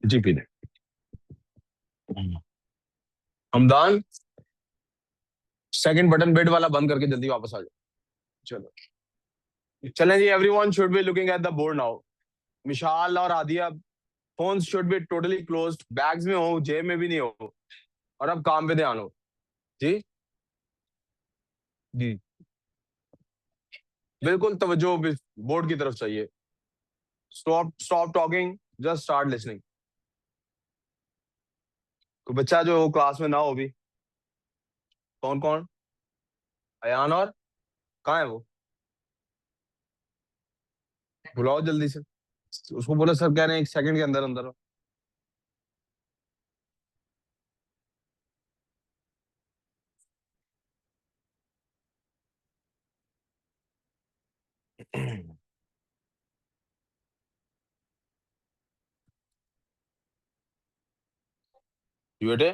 G P ले। Hamdan, second button bed वाला बंद करके जल्दी वापस आ जाओ। चलो चलें जी। Everyone should be looking at the board now. Mishal और Aadiya, phones should be totally closed, bags में हो, जेब में भी नहीं हो, और अब काम पे ध्यान हो। जी जी, बिल्कुल तवज्जो बोर्ड की तरफ चाहिए। Stop stop talking, just start listening. कोई बच्चा जो क्लास में ना हो भी। कौन कौन? अयान, और कहाँ है वो? बुलाओ जल्दी से। उसको बोलो सर कह रहे हैं 1 सेकंड के अंदर अंदर। जी बेटे।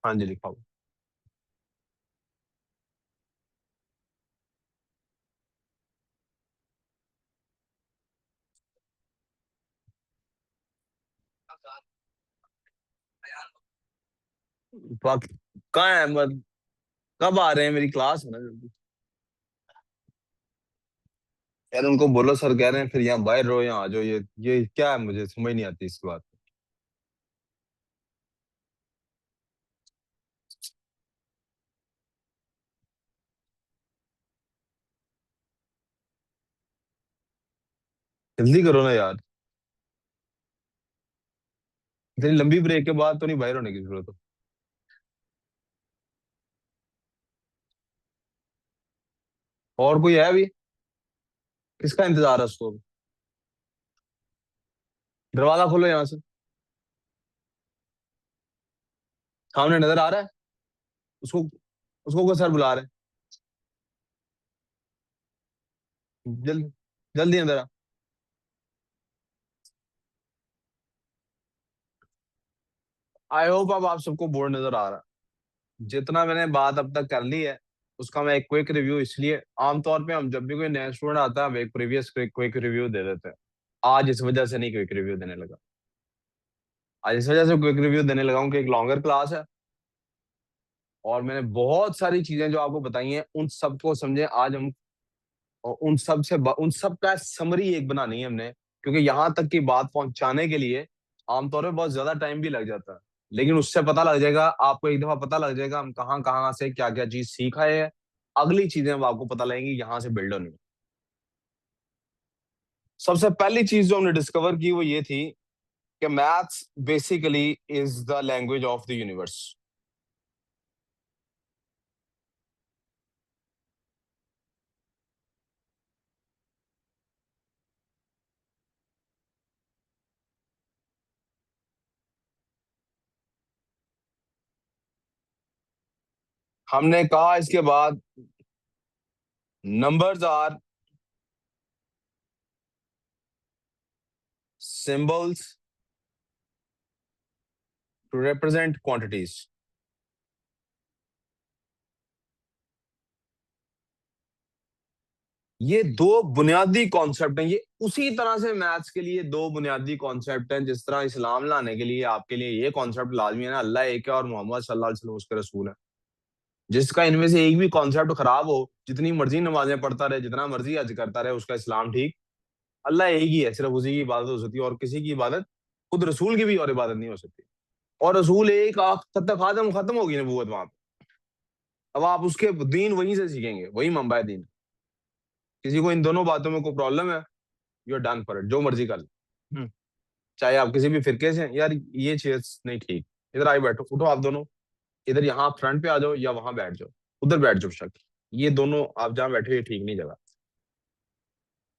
हाँ जी, लिखाओ। कहाँ है अहमद? कब आ रहे हैं? मेरी क्लास है ना जल्दी। यार उनको बोलो सर कह रहे हैं, फिर यहाँ बाहर रहो, यहाँ आ जाओ। ये क्या है, मुझे समझ नहीं आती इसकी बात। जल्दी करो ना यार। इतनी लंबी ब्रेक के बाद तो नहीं बाहर होने की जरूरत हो। और कोई है अभी? किसका इंतजार है उसको? दरवाजा खोलो यहाँ से। सामने नजर आ रहा है उसको? उसको को सर बुला रहे हैं। जल्दी अंदर आ। आई होप अब आप सबको बोर्ड नजर आ रहा है। जितना मैंने बात अब तक कर ली है उसका मैं एक क्विक रिव्यू, इसलिए आमतौर पे हम जब भी कोई नया स्टूडेंट आता है हम एक प्रीवियस क्विक रिव्यू दे देते हैं। आज इस वजह से नहीं क्विक रिव्यू देने लगा। आज इस वजह से क्विक रिव्यू देने लगा हूँ कि एक लॉन्गर क्लास है, और मैंने बहुत सारी चीजें जो आपको बताई हैं उन सबको समझे आज हम। और उन सब का समरी एक बनानी है हमने, क्योंकि यहाँ तक की बात पहुंचाने के लिए आमतौर पे बहुत ज्यादा टाइम भी लग जाता है। लेकिन उससे पता लग जाएगा आपको, एक दफा पता लग जाएगा हम कहाँ कहाँ से क्या क्या चीज सीख आए हैं। अगली चीजें अब आपको पता लगेंगी यहाँ से बिल्ड होनी। सबसे पहली चीज जो हमने डिस्कवर की वो ये थी कि maths basically is the language of the universe. हमने कहा इसके बाद numbers are symbols to represent quantities। ये दो बुनियादी कॉन्सेप्ट हैं। ये उसी तरह से मैथ्स के लिए दो बुनियादी कॉन्सेप्ट हैं जिस तरह इस्लाम लाने के लिए आपके लिए ये कॉन्सेप्ट लाजमी है ना, अल्लाह एक है और मोहम्मद सल्लल्लाहु अलैहि वसल्लम उसके रसूल है। जिसका इनमें से एक भी कॉन्सेप्ट खराब हो, जितनी मर्जी नमाजें पढ़ता रहे, जितना मर्जी हज करता रहे, उसका इस्लाम ठीक। अल्लाह एक ही है, सिर्फ उसी की इबादत हो सकती है, और किसी की इबादत, खुद रसूल की भी और इबादत नहीं हो सकती। और रसूल एक तक खत्म खत्म होगी नबूवत वहां पे। अब आप उसके दीन वहीं से सीखेंगे, वही मंबा है दीन। किसी को इन दोनों बातों में कोई प्रॉब्लम है, you are done for it, जो मर्जी कर ले। हम्म। चाहे आप किसी भी फिरके से हैं, यार ये चीज नहीं ठीक। इधर आए बैठो, उठो आप दोनों। इधर यहाँ फ्रंट पे आ जाओ या वहां बैठ जाओ। उधर बैठ जाओ शक। ये दोनों आप जहाँ बैठे हो ये ठीक नहीं जगह।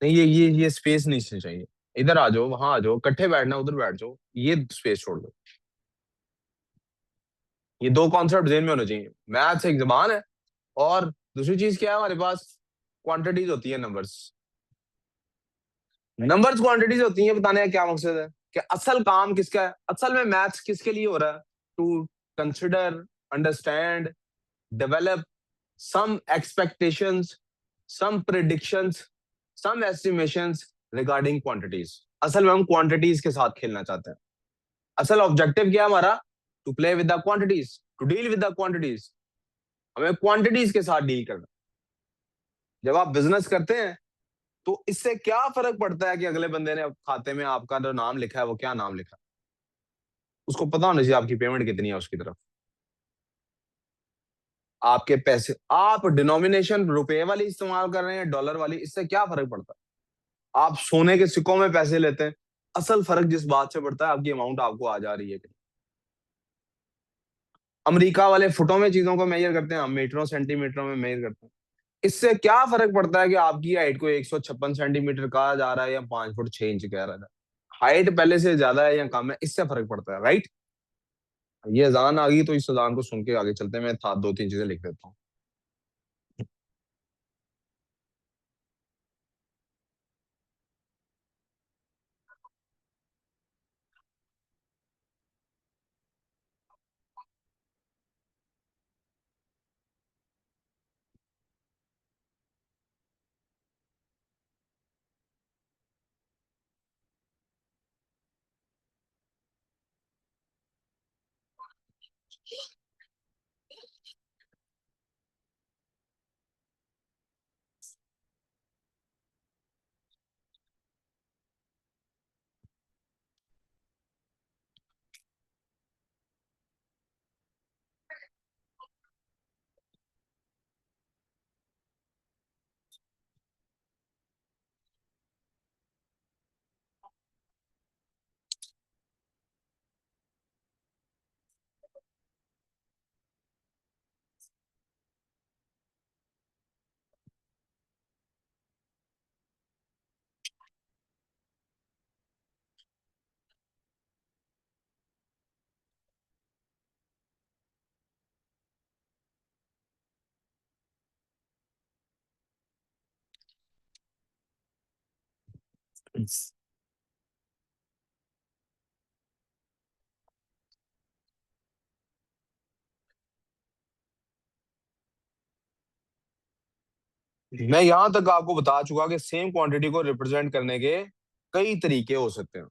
नहीं, ये स्पेस नहीं चाहिए। इधर आ जाओ, वहां आ जाओ, इकट्ठे बैठना, उधर बैठ जाओ, ये स्पेस छोड़ दो। ये दो कॉन्सेप्ट जेन में होने चाहिए। मैथ्स एक जबान है, और दूसरी चीज क्या है हमारे पास? क्वांटिटीज होती है, नंबर्स। नंबर्स क्वांटिटीज होती हैं, बताने का क्या मकसद है कि असल काम किसका है? असल में मैथ्स किसके लिए हो रहा है? To consider, understand, develop some expectations, some predictions, some estimations regarding quantities। असल में हम क्वांटिटीज के साथ खेलना चाहते हैं। असल ऑब्जेक्टिव क्या है हमारा? To play with the quantities, to deal with the quantities. हमें क्वांटिटीज के साथ डील करना। जब आप बिजनेस करते हैं तो इससे क्या फर्क पड़ता है कि अगले बंदे ने खाते में आपका जो नाम लिखा है वो क्या नाम लिखा है? उसको पता होना चाहिए आपकी पेमेंट कितनी है उसकी तरफ। आपके पैसे आप डिनोमिनेशन रुपए वाली इस्तेमाल कर रहे हैं डॉलर वाली, इससे क्या फर्क पड़ता है? आप सोने के सिक्कों में पैसे लेते हैं। असल फर्क जिस बात से पड़ता है आपकी अमाउंट आपको आ जा रही है। अमेरिका वाले फुटों में चीजों को मेजर करते हैं, हम मीटरों सेंटीमीटरों में मेजर करते हैं। इससे क्या फर्क पड़ता है कि आपकी हाइट को 156 सेंटीमीटर कहा जा रहा है या 5 फुट 6 इंच कह रहा है? हाइट पहले से ज्यादा है या कम है, इससे फर्क पड़ता है, राइट? ये अजान आ गई तो इस अजान को सुन के आगे चलते हैं। मैं था 2 3 चीजें लिख देता हूँ। मैं यहां तक आपको बता चुका कि सेम क्वांटिटी को रिप्रेजेंट करने के कई तरीके हो सकते हैं।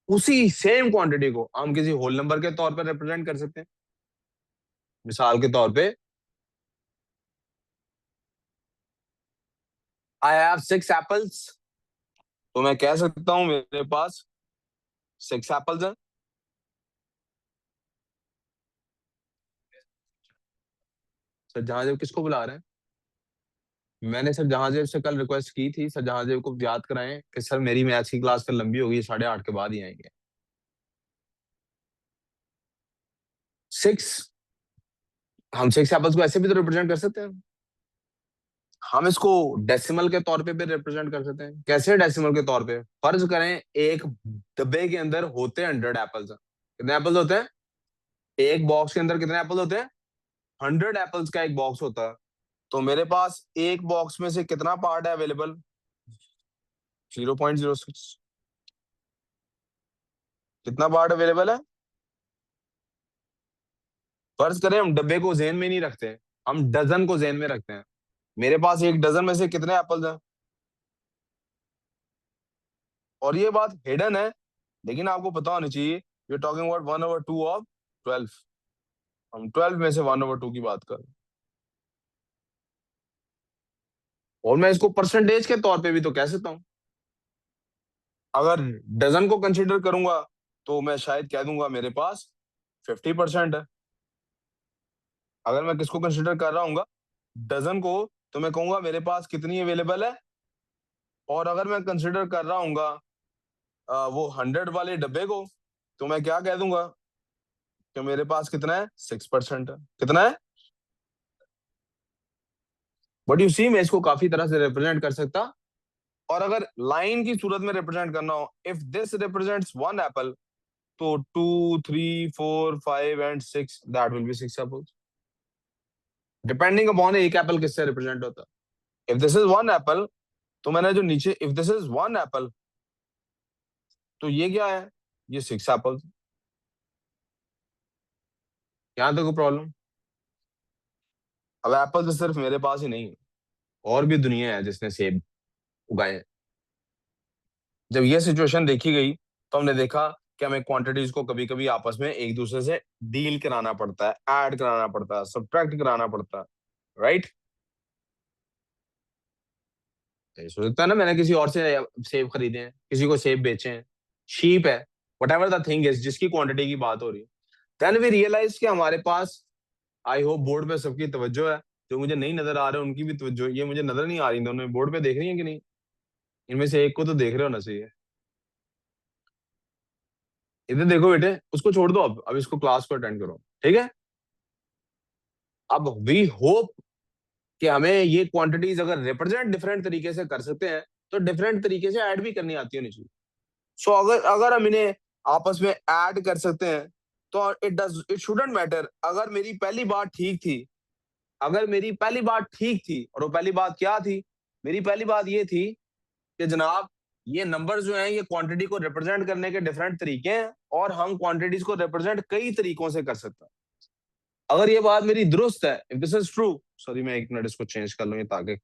उसी सेम क्वांटिटी को हम किसी होल नंबर के तौर पर रिप्रेजेंट कर सकते हैं। मिसाल के तौर पे, आई हैव 6 एप्पल्स। तो मैं कह सकता हूं मेरे पास 6 एप्पल्स हैं। सर जहां किसको बुला रहे हैं? मैंने सर जहांजेब से कल रिक्वेस्ट की थी, सर जहांजेब को याद कराएं कि सर मेरी मैथ्स की क्लास कल लंबी होगी, 8:30 के बाद ही आएंगे। 6। हम 6 एप्पल्स को ऐसे भी तो रिप्रेजेंट कर सकते हैं। हम इसको डेसिमल के तौर पे भी रिप्रेजेंट कर सकते हैं। कैसे डेसिमल के तौर पे? फर्ज करें एक डब्बे के अंदर होते हैं 100 एप्पल्स। कितने एप्पल्स होते हैं? एक बॉक्स के अंदर कितने एप्पल होते हैं? 100 एप्पल्स का एक बॉक्स होता है। तो मेरे पास एक बॉक्स में से कितना पार्ट है अवेलेबल? 0.06। कितना पार्ट अवेलेबल है? फर्ज करें हम डब्बे को जेन में नहीं रखते, हम डजन को जेन में रखते हैं। मेरे पास एक डजन में से कितने एप्पल्स हैं? और ये बात हिडन है, लेकिन आपको पता होनी चाहिए। We talking about 1/2 of 12। हम 12 में से 1/2 की बात कर रहे हैं। और मैं इसको परसेंटेज के तौर पे भी तो कह सकता हूँ। अगर डजन को कंसिडर करूंगा तो मैं शायद कह दूंगा मेरे पास 50% है। अगर मैं किसको कंसिडर कर रहा हूँ, डजन को, तो मैं कहूंगा मेरे पास कितनी अवेलेबल है। और अगर मैं कंसिडर कर रहा हूँ वो 100 वाले डब्बे को, तो मैं क्या कह दूंगा कि मेरे पास कितना है? 6% है। कितना है? बट यू सी, मैं इसको काफी तरह से रिप्रेजेंट कर सकता। और अगर लाइन की सूरत में रिप्रेजेंट करना हो, इफ दिस रिप्रेजेंट्स 1 एप्पल, तो 2 3 4 5 and 6, that will be 6 apples. Depending upon एक एप्पल किससे रिप्रेजेंट होता है। इफ दिस इज 1 एप्पल, तो मैंने जो नीचे इफ दिस इज 1 एप्पल, तो ये क्या है? ये 6 एप्पल्स। यहाँ तक कोई प्रॉब्लम? अब एप्पल तो सिर्फ मेरे पास ही नहीं है, और भी दुनिया है जिसने सेब उगाए हैं। जब ये सिचुएशन देखी गई तो हमने देखा कि हमें क्वांटिटीज को कभी कभी आपस में एक दूसरे से डील कराना पड़ता है, ऐड कराना पड़ता है, सब्ट्रैक्ट कराना पड़ता है, राइट। हो सकता है ना मैंने किसी और से सेब खरीदे हैं, किसी को सेब बेचे हैं, शीप है, what ever the thing is, जिसकी क्वांटिटी की बात हो रही है। देन वी रियलाइज कि हमारे पास, आई होप बोर्ड पे सबकी तवज्जो है, जो मुझे नहीं नजर आ रहे हैं उनकी भी तवज्जो, ये मुझे नजर नहीं आ रही, दोनों बोर्ड पे देख रही है कि नहीं, इनमें से एक को तो देख रहे होना चाहिए। इधर देखो बेटे, उसको छोड़ दो, अब इसको क्लास को अटेंड करो, ठीक है। अब वी होप कि हमें ये क्वांटिटीज अगर रिप्रेजेंट डिफरेंट तरीके से कर सकते हैं, तो डिफरेंट तरीके से ऐड भी करनी आती होनी चाहिए। सो अगर अगर हम इन्हें आपस में ऐड कर सकते हैं, तो इट शुडंट मैटर अगर मेरी पहली बात ठीक थी, अगर मेरी पहली बात ठीक थी, और वो पहली बात क्या थी, मेरी पहली बात ये थी कि जनाब, ये नंबर जो हैं ये क्वांटिटी को रिप्रेजेंट करने के डिफरेंट तरीके हैं, और हम क्वांटिटीज को रिप्रेजेंट कई तरीकों से कर सकते हैं। अगर ये बात मेरी दुरुस्त है, if this is true, sorry मैं एक मिनट इसको चेंज कर लूंगी ताकि,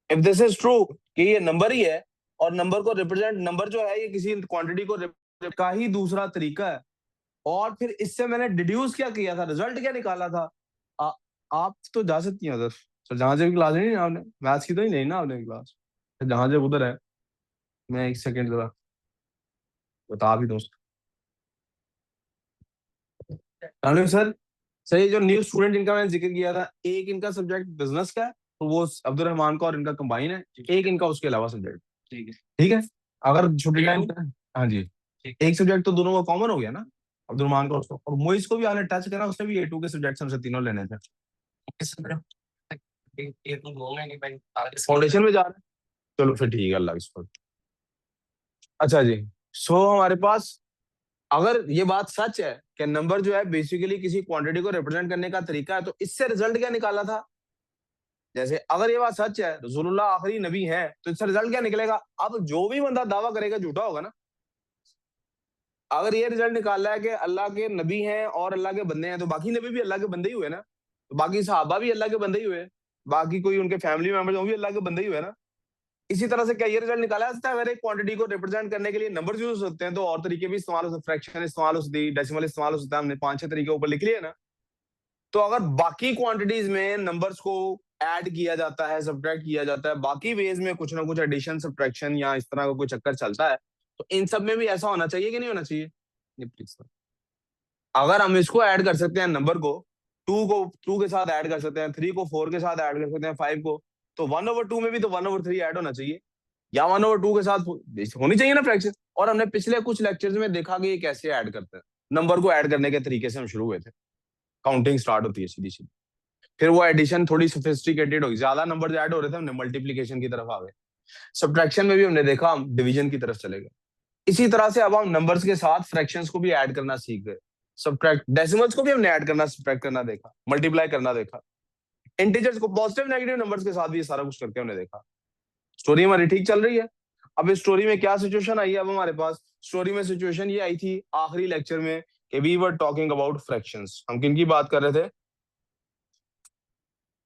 इफ दिस इज ट्रू कि ये नंबर ही है, और नंबर को रिप्रेजेंट, नंबर जो है ये किसी क्वांटिटी को का ही दूसरा तरीका है, और फिर इससे मैंने डिड्यूस क्या किया था, रिजल्ट क्या निकाला था। आ, आप तो जा सकती हैं उधर सर, जहां से भी क्लास नहीं ना आपने, मैथ्स की तो ही नहीं ना आपने क्लास, जहां से उधर है। मैं एक सेकंड जरा बता भी दूं। Hello sir. सर ये जो न्यू स्टूडेंट इनका मैंने जिक्र किया था, एक इनका सब्जेक्ट बिजनेस का है, तो वो अब्दुल रहमान का और इनका कंबाइन है, एक इनका उसके अलावा सब्जेक्ट, ठीक है, ठीक है। अगर छुट्टी टाइम, हाँ जी, एक सब्जेक्ट तो दोनों का कॉमन हो गया ना, अब्दुल रहमान का उसको, और मोइस को भी आपने टच करा, उसने भी A2 के सब्जेक्ट हमसे तीनों लेने थे। फाउंडेशन में जा रहे हैं, चलो फिर ठीक है, अल्लाह की। अच्छा जी, सो हमारे पास, अगर ये बात सच है कि नंबर जो है बेसिकली किसी क्वांटिटी को रिप्रेजेंट करने का तरीका है, तो इससे रिजल्ट क्या निकाला था, जैसे अगर ये बात सच है, रसूलुल्लाह आखिरी नबी है, तो इससे रिजल्ट क्या निकलेगा। अब जो भी बंदा दावा करेगा झूठा होगा ना। अगर ये रिजल्ट निकाला है कि अल्लाह के नबी हैं और अल्लाह के बंदे हैं, तो बाकी नबी भी अल्लाह के बंदे ही हुए ना, तो बाकी सहाबा भी अल्लाह के बंदे ही हुए, बाकी कोई उनके फैमिली मेंबर्स वो भी अल्लाह के बंदे ही हुए ना। इसी तरह से क्या ये रिजल्ट निकाला जा सकता है, अगर एक क्वांटिटी को रिप्रेजेंट करने के लिए नंबर यूज हो सकते हैं, तो और तरीके भी इस्तेमाल हो सकते, फ्रैक्शन इस्तेमाल हो सकती है, डेसिमल इस्तेमाल हो सकता है, हमने 5-6 तरीके ऊपर लिख लिए ना। तो अगर बाकी क्वांटिटीज में नंबर्स को ऐड किया जाता है, सब्ट्रैक्ट किया जाता है, बाकी वेज में कुछ ना कुछ एडिशन सब्ट्रैक्शन या इस तरह का कोई चक्कर चलता है, तो इन सब में भी ऐसा होना चाहिए कि नहीं होना चाहिए। प्लीज सर, अगर हम इसको ऐड कर सकते हैं नंबर को, 2 के साथ ऐड कर सकते हैं, 3 को 4 के साथ ऐड कर सकते हैं, 5 को, तो 1/2 में भी तो 1/3 ऐड होना चाहिए, या 1/2 के साथ होनी चाहिए ना फ्रैक्शन। और हमने पिछले कुछ लेक्चर्स में देखा कि ये कैसे ऐड करते हैं, नंबर को ऐड करने के तरीके से हम शुरू हुए थे, काउंटिंग स्टार्ट होती है सीधी सीधी, फिर वो एडिशन थोड़ी सोफिस्टिकेटेड होगी, ज्यादा नंबर ऐड हो रहे थे, हमने मल्टीप्लीकेशन की तरफ आ गए, सब्ट्रैक्शन में भी हमने देखा हम डिवीजन की तरफ चले गए। इसी तरह से अब हम नंबर्स के साथ फ्रैक्शंस को भी ऐड करना सीख गए, सब्ट्रैक्ट डेसिमल्स को भी हमने ऐड करना, सब्ट्रैक्ट करना देखा, मल्टीप्लाई करना देखा, इंटीजर्स को पॉजिटिव नेगेटिव नंबर्स के साथ भी ये सारा कुछ करके हमने देखा। स्टोरी हमारी ठीक चल रही है। अब इस स्टोरी में क्या सिचुएशन आई है, अब हमारे पास स्टोरी में सिचुएशन ये आई थी आखिरी लेक्चर में कि we were talking about fractions, हम किन की बात कर रहे थे,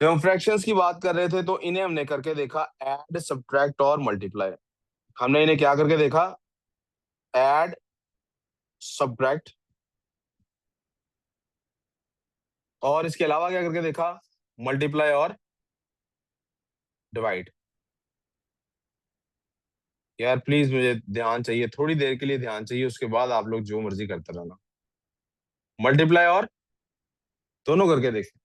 जब हम फ्रैक्शंस की बात कर रहे थे तो इन्हें हमने करके देखा, ऐड सब्ट्रैक्ट और मल्टीप्लाई। हमने इन्हें क्या करके देखा, ऐड सब्ट्रैक्ट, और इसके अलावा क्या करके देखा, मल्टीप्लाई और डिवाइड। यार प्लीज मुझे ध्यान चाहिए, थोड़ी देर के लिए ध्यान चाहिए, उसके बाद आप लोग जो मर्जी करते रहना। मल्टीप्लाई और दोनों करके देखे,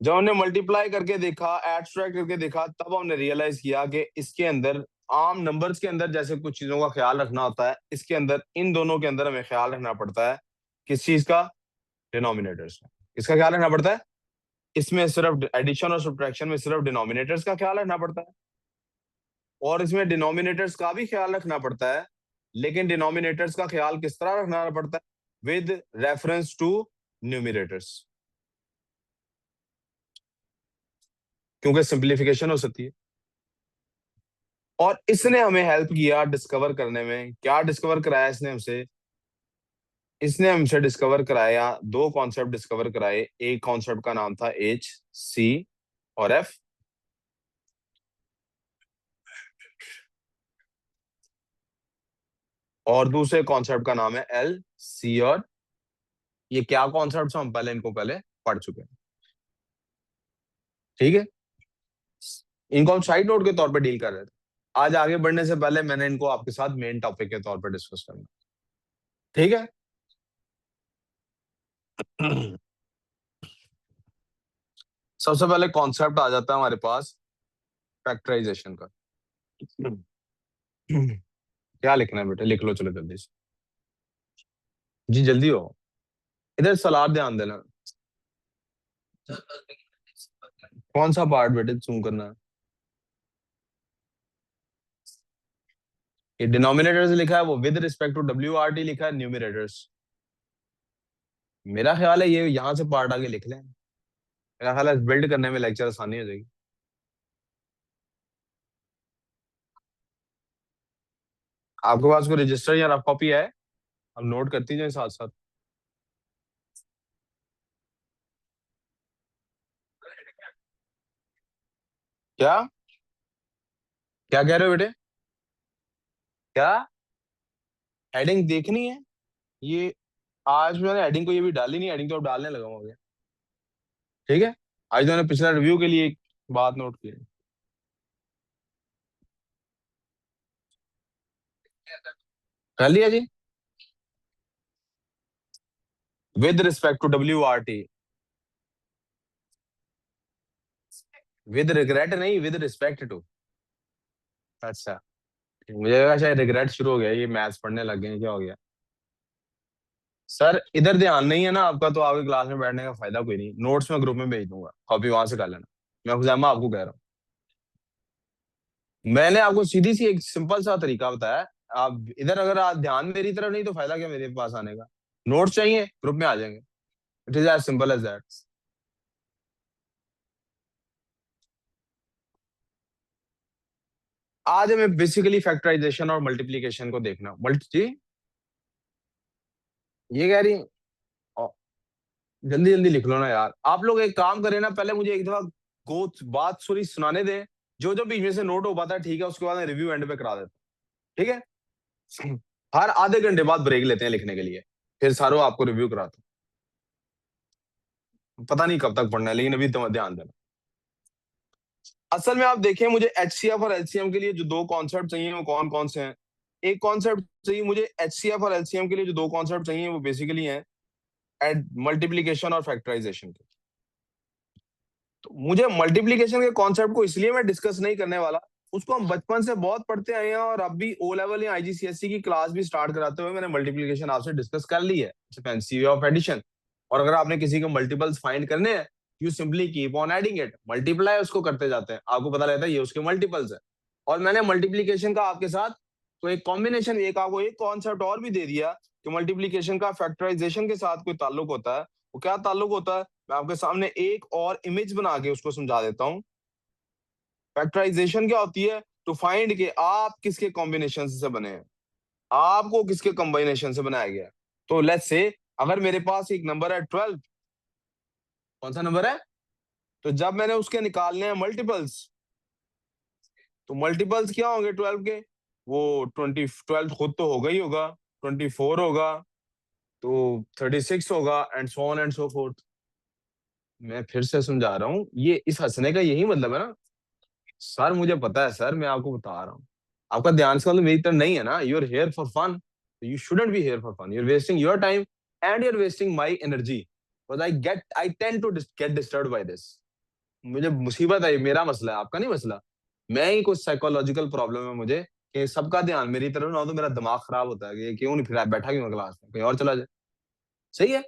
जब हमने मल्टीप्लाई करके देखा, एब्स्ट्रैक्ट करके देखा, तब हमने रियलाइज किया कि इसके अंदर, आम नंबर्स के अंदर जैसे कुछ चीजों का ख्याल रखना होता है, इसके अंदर इन दोनों के अंदर हमें ख्याल रखना पड़ता है, किस चीज का, डिनोमिनेटर्स का। इसका ख्याल रखना पड़ता है, इसमें सिर्फ एडिशन और सब्ट्रैक्शन में सिर्फ डिनोमिनेटर्स का ख्याल रखना पड़ता है, और इसमें डिनोमिनेटर्स का भी ख्याल रखना पड़ता है, लेकिन डिनोमिनेटर्स का ख्याल किस तरह रखना पड़ता है, विद रेफरेंस टू न्यूमिनेटर्स, क्योंकि सिंप्लीफिकेशन हो सकती है। और इसने हमें हेल्प किया डिस्कवर करने में, क्या डिस्कवर कराया इसने हमसे, इसने हमसे डिस्कवर कराया, दो कॉन्सेप्ट डिस्कवर कराए, एक कॉन्सेप्ट का नाम था H, C और F, और दूसरे कॉन्सेप्ट का नाम है एल सी और। ये क्या कॉन्सेप्ट हम पहले इनको पहले पढ़ चुके हैं। ठीक है, इनको हम साइड नोट के तौर पे डील कर रहे थे। आज आगे बढ़ने से पहले मैंने इनको आपके साथ मेन टॉपिक के तौर पे डिस्कस करना। ठीक है। सबसे पहले कॉन्सेप्ट आ जाता है हमारे पास फैक्टराइजेशन का। क्या लिखना है बेटा, लिख लो चलो जल्दी से। जी जल्दी हो, इधर सलाद ध्यान देना। कौन सा पार्ट बेटे जूम करना है? ये डिनोमिनेटर्स लिखा है वो with respect to W R T लिखा है न्यूमिनेटर्स। मेरा ख्याल है ये यहाँ से पार्ट आगे लिख लें, मेरा ख्याल है बिल्ड करने में लेक्चर आसानी हो जाएगी। आपके पास कोई रजिस्टर या रफ कॉपी है? अब नोट करती जाए साथ साथ। क्या क्या कह रहे हो बेटे? क्या हेडिंग देखनी है? ये आज मैंने हेडिंग को ये भी डाली नहीं, हेडिंग तो अब डालने लगा हूँ आगे। ठीक है, आज तो मैंने पिछला रिव्यू के लिए एक बात नोट की है। कर लिया जी। With respect to W R T, with regret नहीं, विद रिस्पेक्ट टू। अच्छा, मुझे लगा शायद रिग्रेट शुरू हो गया, ये मैथ्स पढ़ने लग गए हैं, क्या हो गया? सर इधर ध्यान नहीं है ना आपका, तो आपके क्लास में बैठने का फायदा कोई नहीं। नोट्स में ग्रुप में भेज दूंगा, कॉपी वहां से कर लेना। मैं खुजामा आपको कह रहा हूँ, मैंने आपको सीधी सी एक सिंपल सा तरीका बताया। आप इधर अगर आप ध्यान मेरी तरफ नहीं तो फायदा क्या मेरे पास आने का? नोट्स चाहिए ग्रुप में आ जाएंगे। It is as simple as that. आज हमें बेसिकली फैक्टराइजेशन और मल्टीप्लीकेशन को देखना। मल्टी जी, ये कह रही, जल्दी जल्दी लिख लो ना यार। आप लोग एक काम करें ना, पहले मुझे एक दफा गो बात सॉरी सुनाने दें। जो जो बीच में से नोट हो पाता है ठीक है, उसके बाद रिव्यू एंड पे करा देता हूं। ठीक है, हर आधे घंटे बाद ब्रेक लेते हैं लिखने के लिए, फिर सारों आपको रिव्यू कराता हूं। पता नहीं कब तक पढ़ना है, लेकिन अभी तो ध्यान देना। असल में आप देखें, मुझे एचसीएफ और एलसीएम के लिए जो दो कॉन्सेप्ट चाहिए वो कौन कौन से हैं? एक कॉन्सेप्ट चाहिए मुझे एचसीएफ और एलसीएम के लिए, जो दो कॉन्सेप्ट चाहिए वो बेसिकली हैं मल्टीप्लीकेशन और फैक्टराइजेशन के। तो मुझे मल्टीप्लीकेशन के कॉन्सेप्ट को इसलिए मैं डिस्कस नहीं करने वाला, उसको हम बचपन से बहुत पढ़ते आए हैं, और अब भी ओ लेवल या आईजीसीएसई की क्लास भी स्टार्ट कराते हुए मैंने मल्टीप्लीकेशन आपसे डिस्कस कर ली है, फैंसी ऑफ एडिशन। और अगर आपने किसी के मल्टीपल्स फाइंड करने हैं, you simply keep on adding it, multiply उसको करते जाते हैं, आपको पता लगता है ये उसके मल्टीपल्स है। और मैंने मल्टीप्लीकेशन का आपके साथ तो एक कॉम्बिनेशन, एक आपको एक कॉन्सेप्ट और भी दे दिया कि मल्टीप्लीकेशन का फैक्टराइजेशन के साथ कोई ताल्लुक होता है। वो क्या ताल्लुक होता है, मैं आपके सामने एक और इमेज बना के उसको समझा देता हूँ। फैक्टराइजेशन क्या होती है? टू फाइंड कि आप किसके कॉम्बिनेशन से बने हैं, आपको किसके कॉम्बिनेशन से बनाया गया है। तो लेट्स से अगर मेरे पास एक नंबर है 12, कौन सा नंबर है? तो जब मैंने उसके निकालने हैं मल्टीपल्स, तो मल्टीपल्स क्या होंगे 12 के? वो 12 खुद तो होगा ही होगा, 24 होगा, तो 36 होगा, and so on and so fourth. मैं फिर से समझा रहा हूँ, ये इस हंसने का यही मतलब है ना। सर मुझे पता है सर, मैं आपको बता रहा हूँ। आपका ध्यान इसका मतलब मेरी तरह नहीं है ना। You are here for fun, you shouldn't be here for fun. You are wasting your time and you are wasting my energy, because I tend to get disturb by this. मुझे मुसीबत है, मेरा मसला है, आपका नहीं मसला। मैं ही कुछ साइकोलॉजिकल प्रॉब्लम है मुझे, कि सबका ध्यान मेरी तरफ ना हो तो मेरा दिमाग खराब होता है कि ये क्यों नहीं फिर बैठा क्यों क्लास में, कहीं और चला जाए। सही है।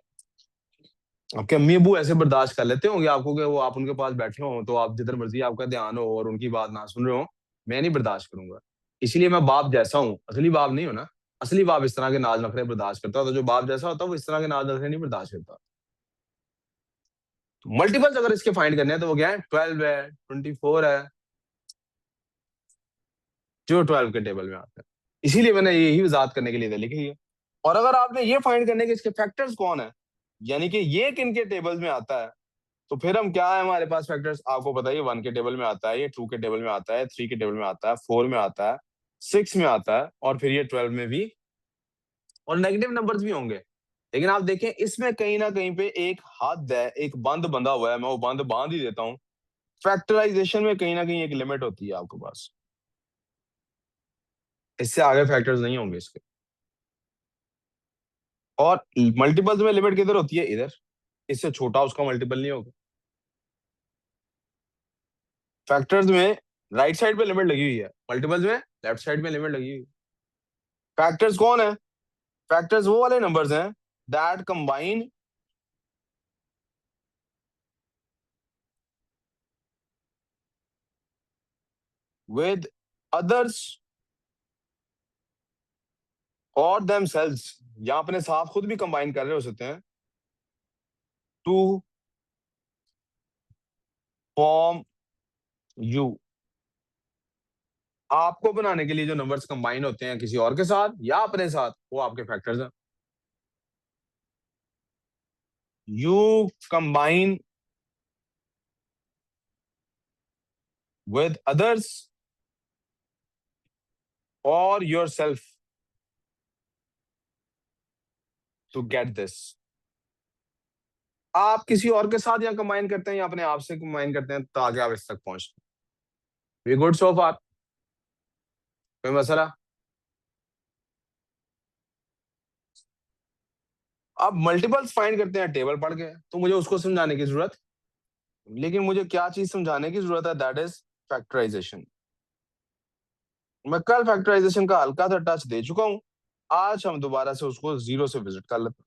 आपके अम्मी अबू ऐसे बर्दाश्त कर लेते होंगे आपको कि वो आप उनके पास बैठे हो तो आप जिधर मर्जी आपका ध्यान हो और उनकी बात ना सुन रहे हो। मैं नहीं बर्दाश्त करूंगा। इसलिए मैं बाप जैसा हूँ, असली बाप नहीं हो ना। असली बाप इस तरह के नाज नखरे बर्दाश्त करता है, तो जो बाप जैसा होता है वो इस तरह के नाज नखरे नहीं बर्दाश्त करता। तो मल्टीपल्स अगर इसके फाइंड करने हैं तो वो क्या है, 12 है, 24 है, जो 12 के टेबल में आता है। इसीलिए मैंने यही वजात करने के लिए तो लिखी है। और अगर आपने ये फाइंड करने के इसके फैक्टर्स कौन है, यानी कि ये किन के टेबल्स में आता है, तो फिर हम क्या है हमारे पास फैक्टर्स, आपको पता है ये 1 के टेबल में आता है, ये 2 के टेबल में आता है, 3 के टेबल में आता है, 4 में आता है, 6 में आता है, और फिर ये 12 में भी और नेगेटिव नंबर्स भी होंगे। लेकिन आप देखें इसमें कहीं ना कहीं पे एक हद है, एक बंद बंधा हुआ है, मैं वो बंद बांध ही देता हूँ। फैक्टराइजेशन में कहीं ना कहीं एक लिमिट होती है आपके पास, इससे आगे फैक्टर्स नहीं होंगे इसके। और मल्टीपल्स में लिमिट किधर होती है? इधर। इससे छोटा उसका मल्टीपल नहीं होगा। फैक्टर्स में राइट साइड पे लिमिट लगी हुई है, मल्टीपल्स में लेफ्ट साइड में लिमिट लगी हुई है। फैक्टर्स कौन है? फैक्टर्स वो वाले नंबर्स हैं दैट कंबाइन विद अदर्स और देमसेल्व्स, या अपने साथ खुद भी कंबाइन कर रहे हो सकते हैं, टू फॉर्म यू। आपको बनाने के लिए जो नंबर्स कंबाइन होते हैं किसी और के साथ या अपने साथ, वो आपके फैक्टर्स हैं। यू कंबाइन विद अदर्स और yourself to get this. आप किसी और के साथ या कंबाइन करते हैं या अपने आप से कंबाइन करते हैं ताकि आप इस तक पहुंचते हैं। वी गुड सो फार? कोई मसला? आप मल्टीपल्स फाइंड करते हैं टेबल पढ़ के, तो मुझे उसको समझाने की जरूरत, लेकिन मुझे क्या चीज समझाने की जरूरत है? That is factorisation. मैं कल फैक्टराइजेशन का हल्का सा टच दे चुका हूं, आज हम दोबारा से उसको जीरो से विजिट कर लेते हैं।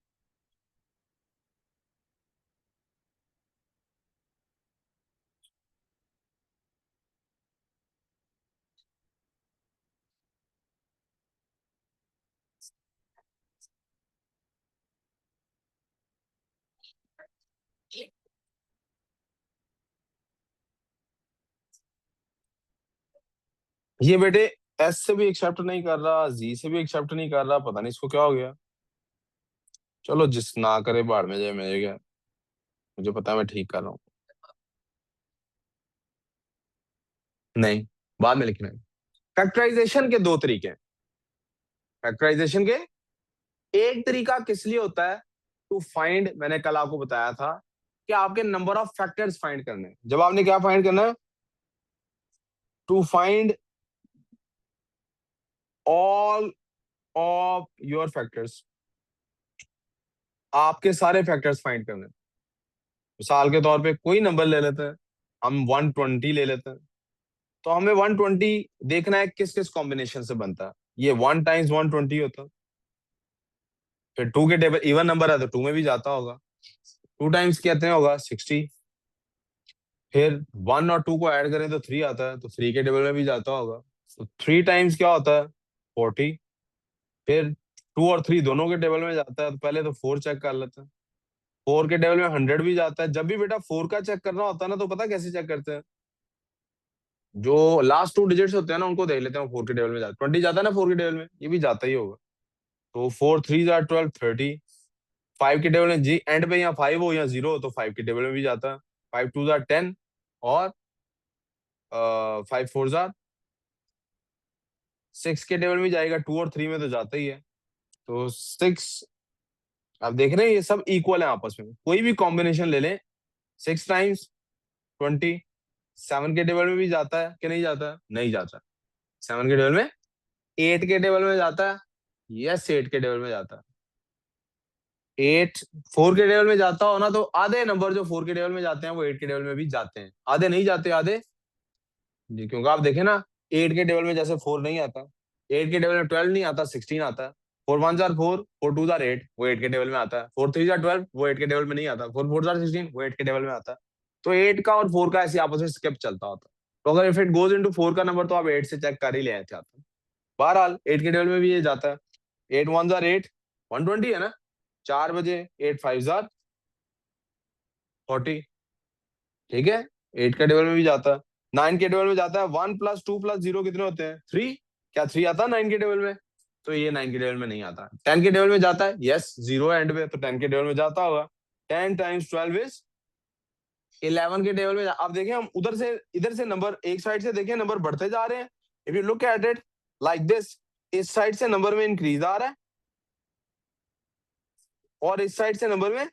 ये बेटे एस से भी एक्सेप्ट नहीं कर रहा, जी से भी एक्सेप्ट नहीं कर रहा, पता नहीं इसको क्या हो गया। चलो जिस ना करे बाढ़ में जाए, मेरे क्या, मुझे पता है मैं ठीक कर रहा हूँ। नहीं, बाद में लिखना है। फैक्टराइजेशन के दो तरीके हैं। फैक्टराइजेशन के एक तरीका किस लिए होता है? टू फाइंड, मैंने कल आपको बताया था कि आपके नंबर ऑफ फैक्टर्स फाइंड करने हैं। जब आपने क्या फाइंड करना है? To find all of your factors, आपके सारे फैक्टर्स फाइंड करने हैं। मिसाल के तौर पे कोई नंबर ले लेते हैं, हम 120 ले लेते हैं, तो हमें 120 देखना है किस किस कॉम्बिनेशन से बनता है। ये 1 टाइम्स 120 होता है। फिर टू के टेबल, इवन नंबर है तो टू में भी जाता होगा, टू टाइम्स कितने होगा? 60। फिर वन और टू को ऐड करें तो थ्री आता है, तो थ्री के टेबल में भी जाता होगा, तो थ्री टाइम्स क्या होता है? 40। फिर टू और थ्री दोनों के टेबल में जाता है, तो पहले तो फोर चेक कर लेते हैं। फोर के टेबल में 100 भी जाता है। जब भी बेटा फोर का चेक करना होता है ना, तो पता कैसे चेक करते हैं? जो लास्ट टू डिजिट्स होते हैं ना, उनको देख लेते हैं फोर के टेबल में जाता है। 20 जाता है ना फोर के टेबल में, ये भी जाता ही होगा। तो फोर थ्री जार 12, 30। फाइव के टेबल में जी एंड पे या फाइव हो या जीरो हो, तो फाइव के टेबल में भी जाता है। फाइव टू जार 10, और फाइव फोर जार सिक्स के टेबल में जाएगा। टू और थ्री में तो जाता ही है, तो सिक्स। आप देख रहे हैं ये सब इक्वल है आपस में, कोई भी कॉम्बिनेशन ले लें। 6 टाइम्स 20 सेवन के टेबल में भी जाता है कि नहीं जाता है? नहीं जाता। सेवन के टेबल में, एट के टेबल में जाता है। यस, एट के टेबल में जाता है। एट फोर के टेबल में जाता हो ना, तो आधे नंबर जो फोर के टेबल में जाते हैं वो एट के टेबल में भी जाते हैं। आधे नहीं जाते, आधे जी, क्योंकि आप देखें ना, एट के टेबल में जैसे फोर नहीं आता, एट के टेबल में 12 नहीं आता, 16 आता है। फोर वन जार फोर, फोर टू जार एट, वो एट के टेबल में आता है। फोर थ्री जार 12, वो एट के टेबल में नहीं आता। फोर फोर जार 16, वो एट के टेबल में आता है। तो एट का और फोर का ऐसे आपस में स्किप चलता होता है। तो अगर if it goes into four का नंबर, तो आप एट से चेक कर ही ले आए थे आप। बहरहाल एट के टेबल में भी ये जाता है। एट वन जार एट, 120 है ना। 4 बजे, एट फाइव जार 40। ठीक है, एट के टेबल में भी जाता है। नाइन के टेबल में जाता है। One plus two plus zero कितने होते हैं? थ्री। क्या थ्री आता है नाइन के टेबल में? तो ये नाइन के टेबल में नहीं आता। टेन के टेबल में जाता है, यस, जीरो एंड पे, तो टेन के टेबल में जाता होगा। 10 टाइम्स 12 इज 11 के टेबल में आप देखें, हम उधर से इधर से नंबर, एक साइड से देखें नंबर बढ़ते जा रहे हैं। If you look at it like this, इस साइड से नंबर में इंक्रीज आ रहा है, और इस साइड से नंबर में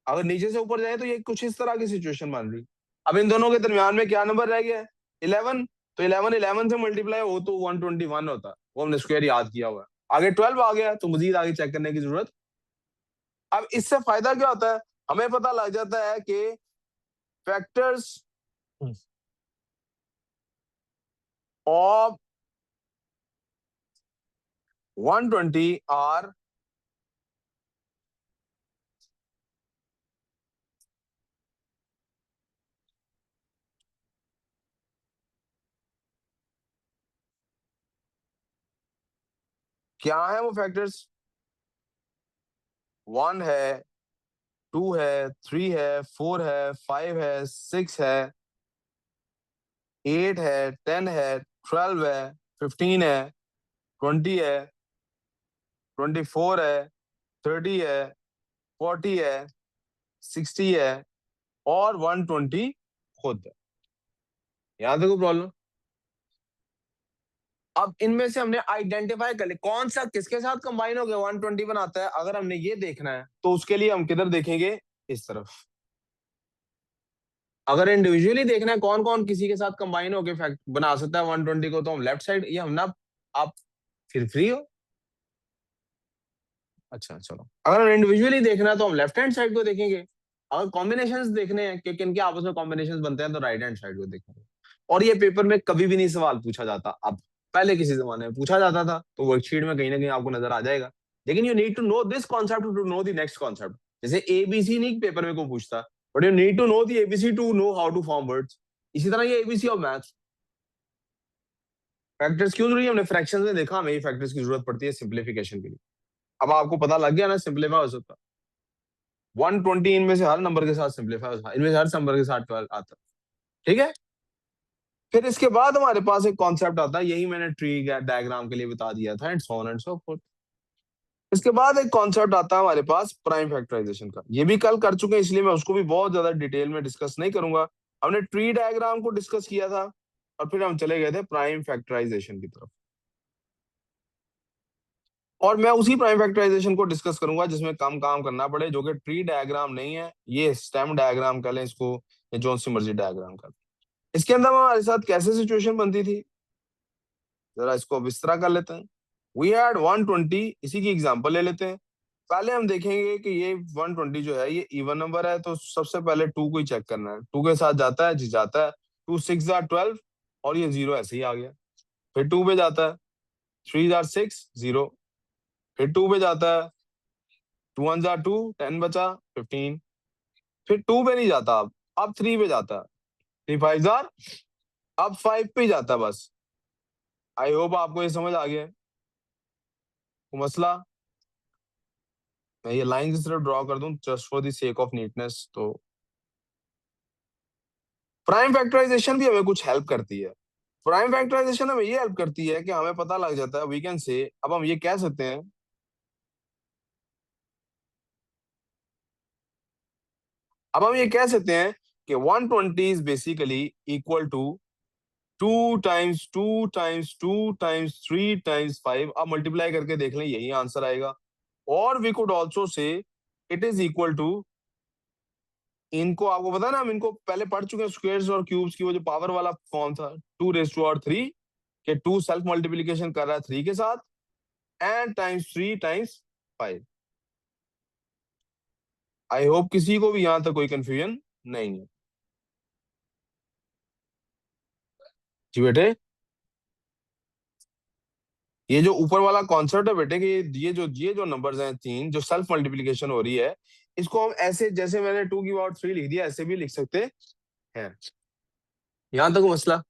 अगर नीचे से ऊपर जाए तो ये कुछ इस तरह की सिचुएशन बन रही। अब इन दोनों के दरमियान में क्या नंबर रह गया है? 11। तो 11 11 से मल्टीप्लाई हो तो 121 होता है, वो हमने स्क्वायर याद किया हुआ है। आगे 12 आ गया तो मजीद आगे चेक करने की जरूरत। अब इससे फायदा क्या होता है? हमें पता लग जाता है कि फैक्टर्स ऑफ 120 आर क्या है वो फैक्टर्स? 1 है, 2 है, 3 है, 4 है, 5 है, 6 है, 8 है, 10 है, 12 है, 15 है, 20 है, 24 है, 30 है, 40 है, 60 है और 120 खुद है। यहां तक कोई प्रॉब्लम? अब इनमें से हमने आइडेंटिफाई कर लिया कौन सा किसके साथ कंबाइन हो गया 120 बनाता है। अगर हमने ये देखना है तो उसके लिए हम किधर देखेंगे? इस तरफ। अगर इंडिविजुअली देखना है कौन कौन किसी के साथ कंबाइन होकर फैक्ट बना सकता है 120 को, तो हम लेफ्ट साइड, ये हम ना, आप फिर फ्री हो। अच्छा चलो, अगर हम इंडिविजुअली देखना है तो हम लेफ्ट हैंड साइड को देखेंगे। अगर कॉम्बिनेशंस देखने हैं कि किन के आपस में कॉम्बिनेशंस बनते हैं तो राइट हैंड साइड को देखेंगे। और ये पेपर में कभी भी नहीं सवाल पूछा जाता। अब पहले किसी जमाने में पूछा जाता था तो वर्कशीट में कहीं ना कहीं आपको नजर आ जाएगा। लेकिन you need to know this concept to know the next concept. जैसे एबीसी नहीं पेपर में को पूछता, but you need to know the ABC to know how to form words. इसी तरह ये एबीसी ऑफ मैथ्स। फैक्टर्स क्यों जरूरी है? हमने फ्रैक्शंस में देखा हमें फैक्टर्स की जरूरत पड़ती है सिंप्लीफिकेशन के लिए। अब आपको पता लग गया ना सिंप्लीफाई हो सकता। 120 इनमें से हर नंबर के साथ सिंप्लीफाई होता है, इनमें से हर नंबर के साथ 12 आता है। ठीक है। फिर इसके बाद हमारे पास एक कॉन्सेप्ट आता है, यही मैंने ट्री डायग्राम के लिए बता दिया था, and so on and so fourth. इसके बाद एक कॉन्सेप्ट आता है हमारे पास प्राइम फैक्टराइजेशन का। ये भी कल कर चुके हैं इसलिए मैं उसको भी बहुत ज्यादा डिटेल में डिस्कस नहीं करूंगा। हमने ट्री डायग्राम को डिस्कस किया था और फिर हम चले गए थे प्राइम फैक्टराइजेशन की तरफ। और मैं उसी प्राइम फैक्टराइजेशन को डिस्कस करूंगा जिसमें कम काम करना पड़े, जो कि ट्री डायग्राम नहीं है, ये स्टेम डायग्राम कह लें इसको, या जो सी मर्जी डायग्राम कर। इसके अंदर हमारे साथ कैसे सिचुएशन बनती थी, जरा इसको अब इस तरह कर लेते हैं। वी हैड 120, इसी की एग्जांपल ले लेते हैं। पहले हम देखेंगे कि ये 120 जो है ये इवन नंबर है, तो सबसे पहले 2 को ही चेक करना है। 2 के साथ जाता है जी, जाता है। 2 6 जार 12 और ये 0 ऐसे ही आ गया। फिर 2 पे जाता है, 3 जार 6 0। फिर 2 पे जाता है, 2 1 जार 2 10 बचा 15। फिर 2 पे नहीं जाता, अब 3 पे जाता है, 3 5 जार, अब 5 पे ही जाता है बस। आई होप आपको ये समझ आ गया है वो मसला। मैं ये लाइन की तरफ ड्रॉ कर दूं just for the sake of neatness. तो प्राइम फैक्टराइजेशन भी हमें कुछ हेल्प करती है। प्राइम फैक्टराइजेशन हमें ये हेल्प करती है कि हमें पता लग जाता है, वी कैन से, अब हम ये कह सकते हैं, अब हम ये कह सकते हैं कि 120 is basically equal to 2 times 2 times 2 times 3 times 5। अब मल्टीप्लाई करके देख लें, यही आंसर आएगा। और we could also say it is equal to, इनको आपको पता है ना, हम इनको पहले पढ़ चुके हैं, स्क्वायर्स और क्यूब्स की वो जो पावर वाला फॉर्म था, 2 रेज़ टू 3, के 2 सेल्फ मल्टीप्लीकेशन कर रहा है 3 के साथ, and times 3 times 5। I hope किसी को भी यहां तक कोई कंफ्यूजन नहीं है। जी बेटे, ये जो ऊपर वाला कॉन्सेप्ट है बेटे कि ये जो नंबर्स हैं तीन, जो सेल्फ मल्टीप्लीकेशन हो रही है, इसको हम ऐसे, जैसे मैंने 2 की पावर 3 लिख दिया, ऐसे भी लिख सकते हैं। यहां तक मसला।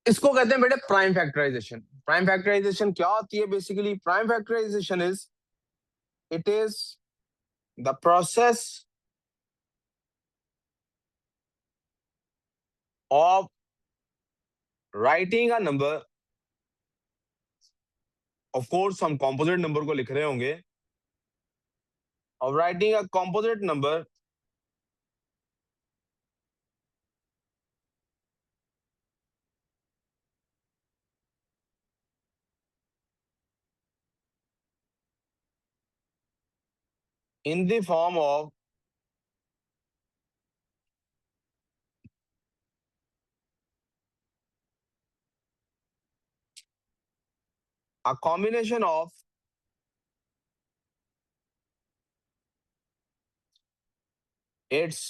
इसको कहते हैं बेटे प्राइम फैक्टराइजेशन। प्राइम फैक्टराइजेशन क्या होती है? Basically prime factorisation is, it is the process of writing a number, of course हम कॉम्पोजिट नंबर को लिख रहे होंगे, of writing a composite number in the form of a combination of its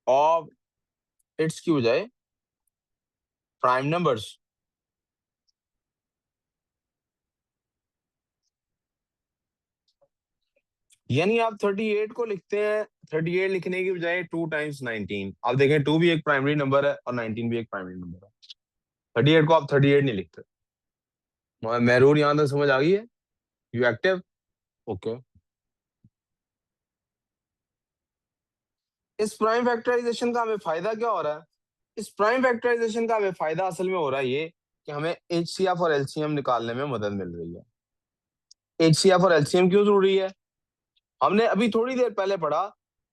of its की बजाय prime numbers. यानी आप 38 को लिखते हैं, 38 लिखने की बजाय 2 टाइम्स 19। आप देखें 2 भी एक प्राइमरी नंबर है और 19 भी एक प्राइमरी नंबर है। 38 को आप 38 नहीं लिखते। महरून यहां तक समझ आ गई है? You active? ओके। इस प्राइम फैक्टराइजेशन का हमें फायदा क्या हो रहा है? इस प्राइम फैक्टराइजेशन का हमें फायदा असल में हो रहा है ये कि हमें एचसीएफ और एलसीएम निकालने में मदद मिल रही है। एचसीएफ और एलसीएम क्यों जरूरी है? हमने अभी थोड़ी देर पहले पढ़ा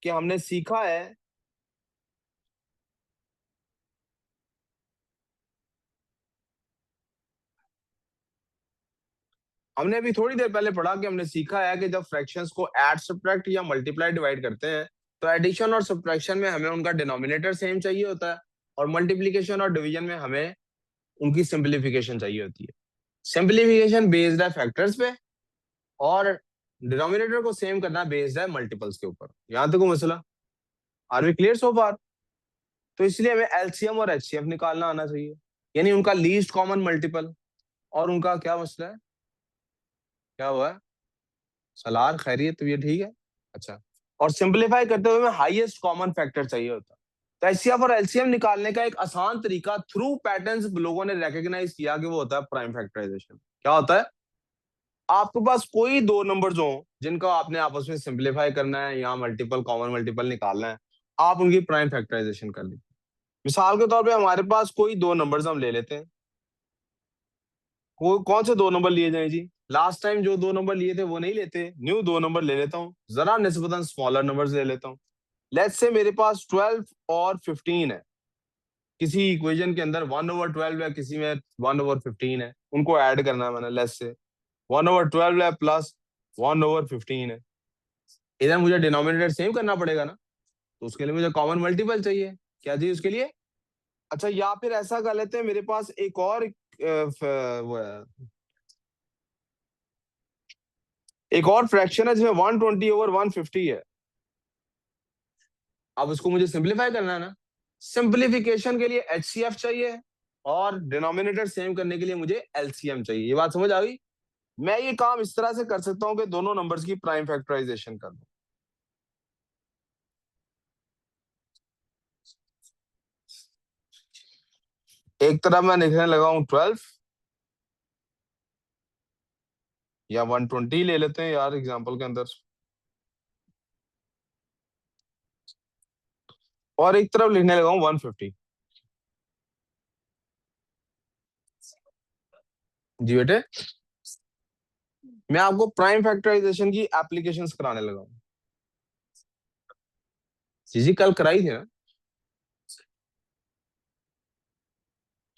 कि हमने सीखा है हमने अभी थोड़ी देर पहले पढ़ा कि हमने सीखा है कि जब फ्रैक्शंस को ऐड, सब्ट्रैक्ट या मल्टीप्लाई डिवाइड करते हैं तो एडिशन और सब्ट्रैक्शन में हमें उनका डिनोमिनेटर सेम चाहिए होता है, और मल्टीप्लिकेशन और डिवीजन में हमें उनकी सिंप्लीफिकेशन चाहिए होती है। सिंप्लीफिकेशन बेस्ड है फैक्टर्स पे, और डिनोमिनेटर को सेम करना बेस्ड है मल्टीपल्स के ऊपर। यहां तक को मसला, आर वी क्लियर सो फार? तो इसलिए हमें एलसीएम और एचसीएफ निकालना आना चाहिए, यानी उनका लीस्ट कॉमन मल्टीपल और उनका क्या मसला है, क्या हुआ है? सलार खैरियत, तो ये ठीक है। अच्छा, और सिंपलीफाई करते हुए हमें हाईएस्ट कॉमन फैक्टर चाहिए होता है। तो एचसीएफ और एलसीएम निकालने का एक आसान तरीका थ्रू पैटर्न्स लोगों ने रिकॉग्नाइज किया कि वो होता है प्राइम फैक्टराइजेशन। क्या होता है? आपके पास कोई दो नंबर्स हो जिनका आपने आपस में सिंपलीफाई करना है या मल्टीपल कॉमन मल्टीपल निकालना है, आप उनकी प्राइम फैक्टराइजेशन कर लीजिए। मिसाल के तौर पे हमारे पास कोई दो नंबर्स हम ले लेते हैं। कौन से दो नंबर लिए जाएं जी? लास्ट टाइम जो दो नंबर लिए थे वो नहीं लेते, न्यू दो नंबर ले लेता हूँ, जरा निस्बतन स्मॉलर नंबर्स ले लेता हूँ। लेट्स से मेरे पास 12 और 15 है। किसी इक्वेशन के अंदर 1/12 है, किसी में 1/15 है, उनको ऐड करना है मैंने। लेट्स से 1/12 है प्लस 1/15 है। इधर मुझे डिनोमिनेटर सेम करना पड़ेगा ना, तो उसके लिए मुझे कॉमन मल्टीपल चाहिए। क्या चाहिए उसके लिए? अच्छा, या फिर ऐसा कर लेते हैं, मेरे पास एक और वो है, एक और फ्रैक्शन है जिसमें 120/150 है। अब उसको मुझे सिंपलीफाई करना है ना। सिंपलीफिकेशन के लिए एचसीएफ चाहिए और डिनोमिनेटर सेम करने के लिए मुझे एलसीएम चाहिए। ये बात समझ आ गई? मैं ये काम इस तरह से कर सकता हूं कि दोनों नंबर्स की प्राइम फैक्टराइजेशन कर दूं। एक तरफ मैं लिखने लगा हूं 12, या 120 ले लेते हैं यार एग्जांपल के अंदर, और एक तरफ लिखने लगा हूं 150। जी बेटे, मैं आपको प्राइम फैक्टराइजेशन की एप्लीकेशंस कराने लगा हूं। जी जी, कल कराई थी ना।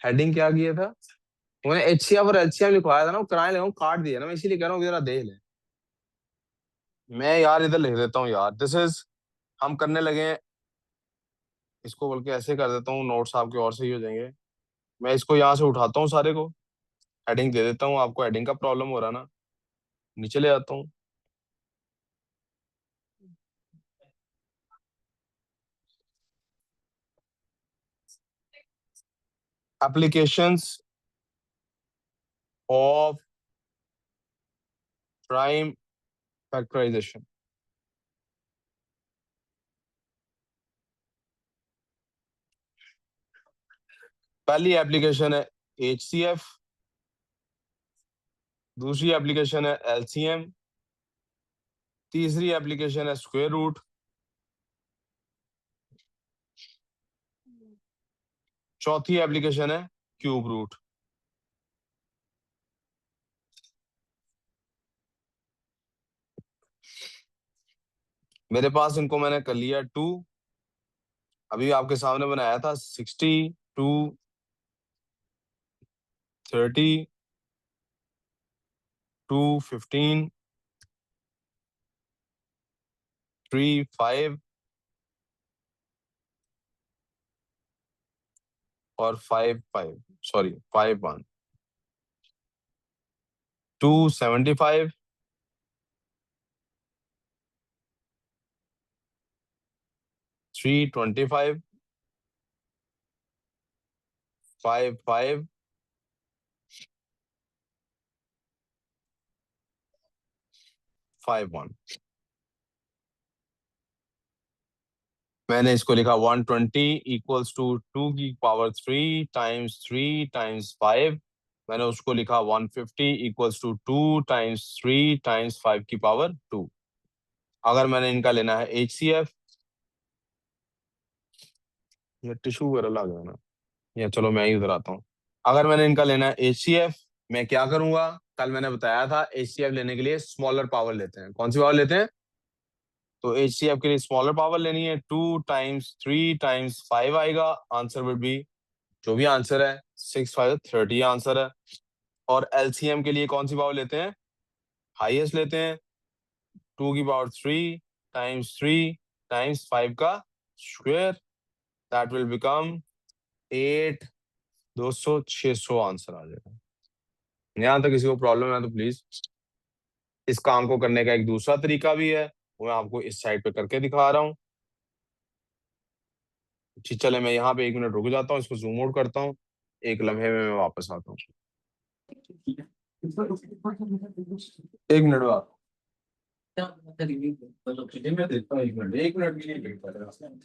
हेडिंग क्या किया था? उन्हें एचसीएफ और एलसीएम लिखवाया था ना, वो कराने लगा हूं, काट दिया ना, मैं इसीलिए कह रहा हूँ जरा देख ले। मैं यार इधर लिख देता हूँ यार, दिस इज, हम करने लगे हैं इसको, बल्कि ऐसे कर देता हूँ, नोट्स आपके और सही हो जाएंगे। मैं इसको यहाँ से उठाता हूँ सारे को, हेडिंग दे देता हूँ। आपको हेडिंग का प्रॉब्लम हो रहा ना, नीचे ले आता हूँ। Applications of prime factorisation. पहली एप्लीकेशन है एचसीएफ, दूसरी एप्लीकेशन है एलसीएम, तीसरी एप्लीकेशन है स्क्वायर रूट, चौथी एप्लीकेशन है क्यूब रूट। मेरे पास इनको मैंने कर लिया 2। अभी आपके सामने बनाया था 60, 2, 30, 2, 15, 3, 5 और 5, 5, सॉरी 5, 1, 2, 75, 3, 25, 5, 5, 5, 1। मैंने इसको लिखा 120 इक्वल्स टू 2 की पावर 3 टाइम्स 3 टाइम्स 5। मैंने उसको लिखा 150 इक्वल्स टू 2 टाइम्स 3 टाइम्स 5 की पावर 2। अगर मैंने इनका लेना है HCF, ये टिश्यू वगैरह ला गया ना, या चलो मैं ही उधर आता हूँ। अगर मैंने इनका लेना है HCF, मैं क्या करूंगा? कल मैंने बताया था HCF लेने के लिए स्मॉलर पावर लेते हैं। कौन सी पावर लेते हैं? तो HCF के लिए स्मॉलर पावर लेनी है, 2 टाइम्स 3 टाइम्स 5 आएगा। आंसर विल बी, जो भी आंसर है 6, 5, 30 आंसर है। और LCM के लिए कौन सी पावर लेते हैं? हाईएस्ट लेते हैं, 2 की पावर 3 टाइम्स 3 टाइम्स 5 का square. That will become 8, 200, 600 answer आ जाएगा। यहाँ तक किसी को प्रॉब्लम है तो प्लीज। इस काम को करने का एक दूसरा तरीका भी है, वो मैं आपको इस साइड पे करके दिखा रहा हूँ। जी चले, मैं यहाँ पे 1 मिनट रुक जाता हूँ, इसको जूम आउट करता हूँ, एक लम्हे में मैं वापस आता हूँ। 1 मिनट बाद। मैं देखता हूँ 1 मिनट, 1 मिनट के लिए वेट कर रहा हूँ।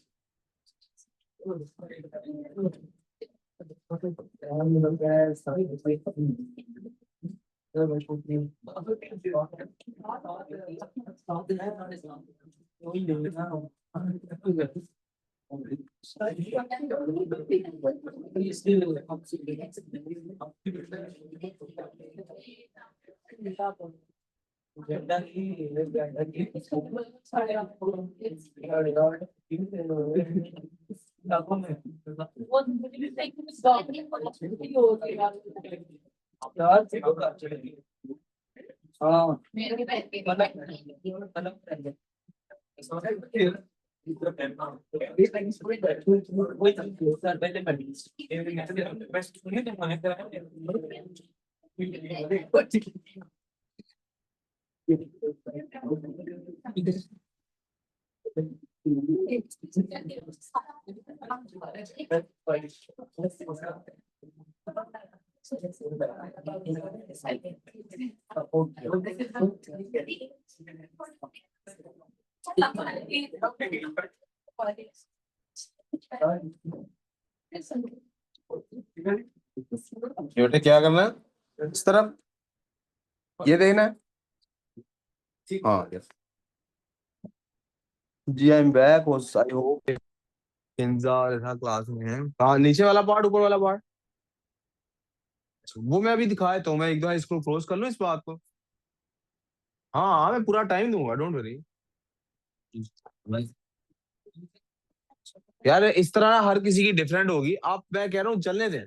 बेटे क्या करना है? इस तरफ ये देखना है। हाँ यस जी, I am back. I hope इंतजार था क्लास में है। हाँ, नीचे वाला पार्ट, ऊपर वाला पार्ट, वो मैं अभी दिखाया तो मैं एक बार इसको क्लोज कर लूँ इस बात को। हाँ हाँ, मैं पूरा टाइम दूंगा, डोंट वरी। यार इस तरह हर किसी की डिफरेंट होगी, आप, मैं कह रहा हूँ चलने दें।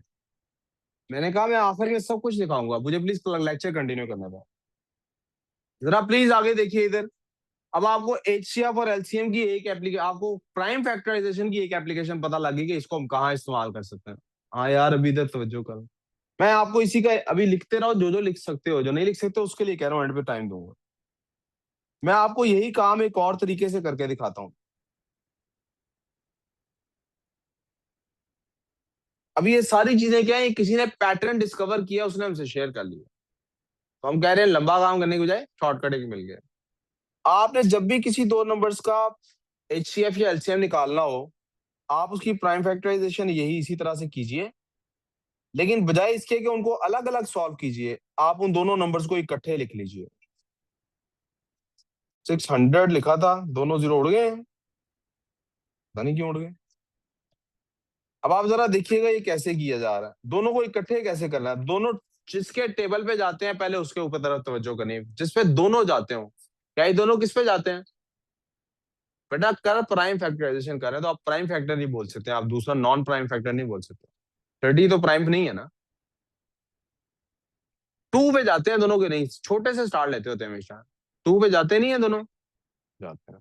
मैंने कहा मैं आखिर में सब कुछ दिखाऊंगा, मुझे प्लीज लेक्चर कंटिन्यू करना था। जरा प्लीज आगे देखिए इधर। अब आपको HCF और LCM की एक एप्लीकेशन, आपको प्राइम फैक्टराइजेशन की एक एप्लीकेशन पता लगी कि इसको हम कहाँ इस्तेमाल कर सकते हैं। हाँ यार, अभी इधर तवज्जो करो। मैं आपको इसी का अभी लिखते रहो, जो जो लिख सकते हो, जो नहीं लिख सकते उसके लिए कह रहा हूँ, एंड पे टाइम दूंगा। मैं आपको यही काम एक और तरीके से करके दिखाता हूँ। अभी ये सारी चीजें क्या है, किसी ने पैटर्न डिस्कवर किया, उसने हमसे शेयर कर लिया। तो हम कह रहे हैं लंबा काम करने की बजाय शॉर्टकट एक मिल गया। आपने जब भी किसी दो नंबर्स का HCF या LCM निकालना हो, आप उसकी प्राइम फैक्टराइजेशन यही इसी तरह से कीजिए, लेकिन बजाय इसके कि उनको अलग अलग सॉल्व कीजिए, आप उन दोनों नंबर्स को इकट्ठे लिख लीजिए। 600 लिखा था, दोनों जीरो उड़ गए हैं, पता नहीं क्यों उड़ गए। अब आप जरा देखिएगा ये कैसे किया जा रहा है, दोनों को इकट्ठे कैसे करना है। दोनों जिसके टेबल पे जाते हैं पहले उसके ऊपर तरफ तवज्जो करनी है, जिसपे दोनों जाते हो। क्या ये दोनों किस पे जाते हैं? बेटा कर प्राइम फैक्टराइजेशन कर रहे हैं तो आप प्राइम फैक्टर नहीं बोल सकते, आप दूसरा नॉन प्राइम फैक्टर नहीं बोल सकते। 30 तो प्राइम नहीं है ना। 2 पे जाते हैं दोनों के, नहीं छोटे से स्टार्ट लेते होते हैं हमेशा। 2 पे जाते नहीं है दोनों, जाते हैं।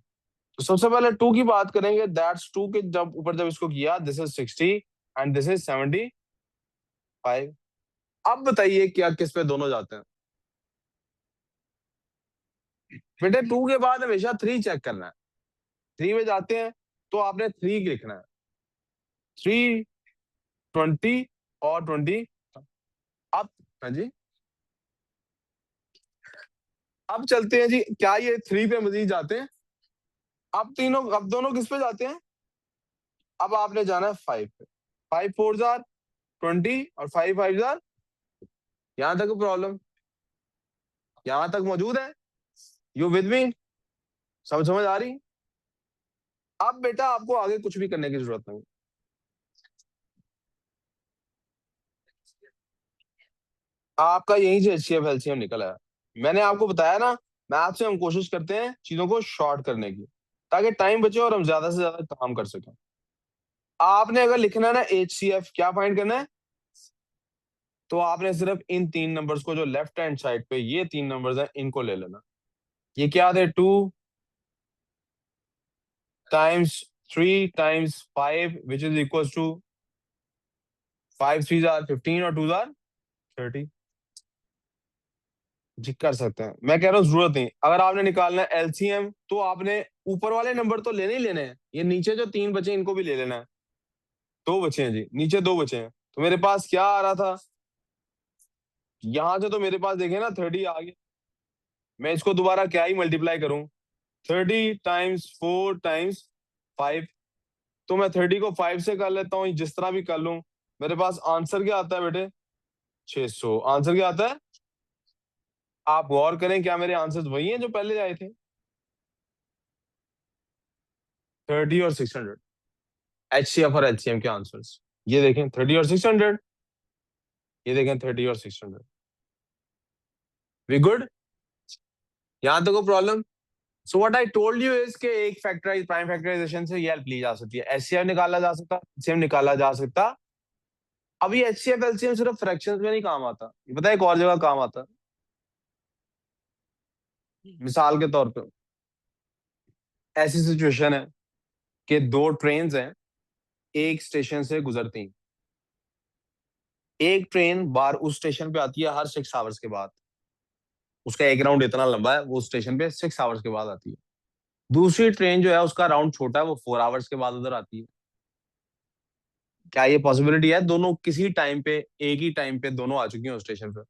तो सबसे पहले 2 की बात करेंगे, दैट्स 2 के जब ऊपर जब इसको किया, this is 60 and this is 75। अब बताइए क्या किस पे दोनों जाते हैं? बेटे 2 के बाद हमेशा 3 चेक करना है। 3 में जाते हैं तो आपने 3 लिखना है। 3, 20 और 20। अब हाँ जी, अब चलते हैं जी, क्या ये 3 पे मजीद जाते हैं? अब दोनों किस पे जाते हैं? अब आपने जाना है 5 पे। 5 4 जार 20 और 5 5 जार। यहां तक प्रॉब्लम, यहां तक मौजूद है? You with me? सब समझ आ रही? अब बेटा आपको आगे कुछ भी करने की जरूरत नहीं। आपका यहीं से एचसीएफ एलसीएम निकल आया। मैंने आपको बताया ना, मैथ से हम कोशिश करते हैं चीजों को शॉर्ट करने की, ताकि टाइम बचे और हम ज्यादा से ज्यादा काम कर सकें। आपने अगर लिखना है ना एचसीएफ क्या फाइंड करना है, तो आपने सिर्फ इन 3 नंबर्स को जो लेफ्ट हैंड साइड पे ये 3 नंबर्स हैं इनको ले लेना। ये क्या थे? 2 times 3 times 5 which is equal to 5 3 जार 15 और 2 जार 30। जी कर सकते हैं, मैं कह रहा हूँ जरूरत नहीं। अगर आपने निकालना है एलसीएम तो आपने ऊपर वाले नंबर तो लेने ही लेने हैं, ये नीचे जो 3 बचे इनको भी ले लेना है। 2 बचे हैं जी, नीचे 2 बचे हैं, तो मेरे पास क्या आ रहा था? यहां से तो मेरे पास देखे ना 30 आ गया। मैं इसको दोबारा क्या ही मल्टीप्लाई करूं? 30 टाइम्स 4 टाइम्स 5। तो मैं 30 को 5 से कर लेता हूँ, जिस तरह भी कर लूं। मेरे पास आंसर क्या आता है बेटे? 600। आंसर क्या आता है? आप गौर करें, क्या मेरे आंसर वही हैं जो पहले आए थे? 30 और 600 एचसीएफ और एलसीएम के आंसर्स। ये देखें 30 और 600, ये देखें 30 और 600। We good? यहां तक को problem? So what I told you is के एक फैक्टराइज प्राइम फैक्टराइजेशन से ये हेल्प ली जा सकती है, एचसीएफ निकाला जा सकता, एलसीएम निकाला जा सकता। अभी एचसीएफ एलसीएम सिर्फ फ्रैक्शंस में नहीं काम आता, ये पता है एक और जगह काम आता है। मिसाल के तौर पे ऐसी सिचुएशन है कि 2 ट्रेन्स हैं, एक स्टेशन से गुजरती। एक ट्रेन बार उस स्टेशन पे आती है हर 6 आवर्स के बाद, उसका एक राउंड इतना लंबा है, वो स्टेशन पे 6 आवर्स के बाद आती है। दूसरी ट्रेन जो है उसका राउंड छोटा है, वो 4 आवर्स के बाद उधर आती है। क्या ये पॉसिबिलिटी है दोनों किसी टाइम पे, एक ही टाइम पे दोनों आ चुकी हैं उस स्टेशन पे?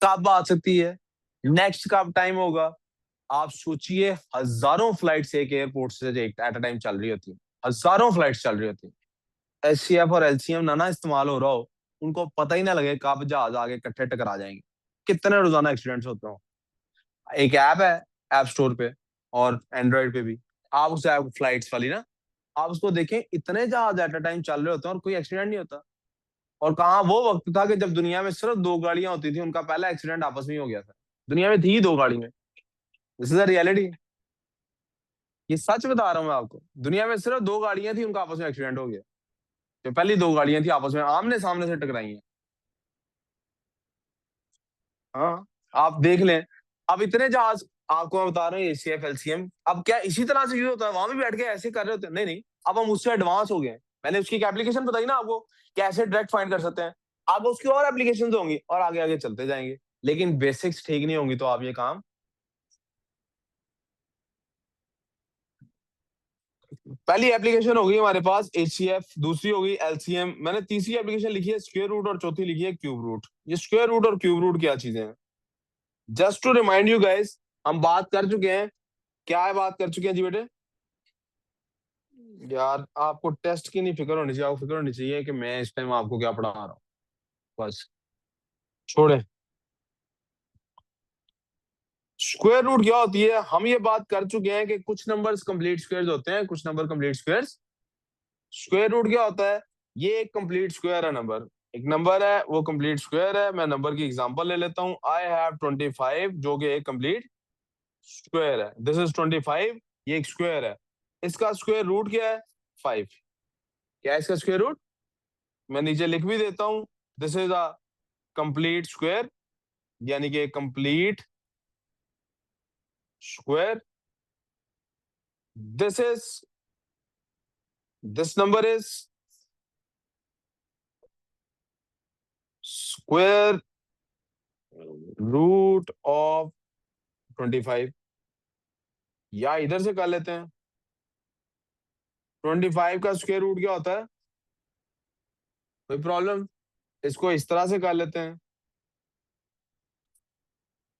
कब आ सकती है? नेक्स्ट कब टाइम होगा? आप सोचिए, हजारों फ्लाइट्स एक एयरपोर्ट से एट अ टाइम चल रही होती है, हजारों फ्लाइट्स चल रही होती है। एचसीएफ और एलसीएम ना इस्तेमाल हो रहा हो, उनको पता ही ना लगे कब जहाज आगे इकट्ठे टकरा जाएंगे। कितने रोजाना एक्सीडेंट्स होते हो। एक ऐप है ऐप स्टोर पे और एंड्रॉइड पे भी, आप उस ऐप फ्लाइट्स वाली ना, आप उसको देखें, इतने जहाज एट अ टाइम चल रहे होते हैं और कोई एक्सीडेंट नहीं होता। और कहाँ वो वक्त था कि जब दुनिया में सिर्फ 2 गाड़ियां होती थी, उनका पहला एक्सीडेंट आपस में ही हो गया था। दुनिया में थी 2 गाड़ियां। This is a reality. ये सच बता रहा हूँ मैं आपको, दुनिया में सिर्फ 2 गाड़ियां थी, उनका आपस में एक्सीडेंट हो गया। जो पहली 2 गाड़ियां थी आपस में आमने सामने से टकराई हैं। हाँ, आप देख लें। अब इतने जहाज आपको मैं बता रहा हूँ एसीएफ एलसीएम, अब क्या इसी तरह से यूज होता है? वहां भी बैठ के ऐसे कर रहे होते हैं? नहीं नहीं, अब हम उससे एडवांस हो गए हैं। मैंने उसकी एक एप्लीकेशन बताई ना आपको, कैसे डायरेक्ट फाइंड कर सकते हैं। अब उसकी और एप्लीकेशन होंगी और आगे आगे चलते जाएंगे, लेकिन बेसिक्स ठीक नहीं होंगी तो आप ये काम। पहली एप्लीकेशन होगी हमारे पास एचसीएफ, दूसरी होगी एलसीएम, मैंने तीसरी एप्लीकेशन लिखी है स्क्वायर रूट और चौथी लिखी है क्यूब रूट। ये स्क्वायर रूट और क्यूब रूट क्या चीजें हैं? Just to remind you guys, हम बात कर चुके हैं। क्या है बात कर चुके हैं जी बेटे? यार आपको टेस्ट की नहीं फिक्र होनी चाहिए, आपको फिक्र होनी चाहिए कि मैं इस टाइम आपको क्या पढ़ा रहा हूँ। बस छोड़े। स्क्वायर रूट क्या होती है हम ये बात कर चुके हैं कि कुछ नंबर्स कंप्लीट स्क्वायर्स होते हैं, कुछ number complete squares square root क्या होता है? ये एक कंप्लीट स्क्वायर है नंबर, एक नंबर है वो कंप्लीट स्क्वायर है। मैं नंबर की एग्जांपल ले लेता हूँ, आई हैव 25 जो कि एक कंप्लीट स्क्वायर है। दिस इज 25, ये एक स्क्वायर है। इसका स्क्वायर रूट क्या है? 5। क्या है इसका स्क्वायर रूट? मैं नीचे लिख भी देता हूँ, this is a complete square, यानी कि complete square. This is, this number is square root of 25। या इधर से कर लेते हैं, 25 का स्क्वायर रूट क्या होता है? कोई प्रॉब्लम? इसको इस तरह से कर लेते हैं,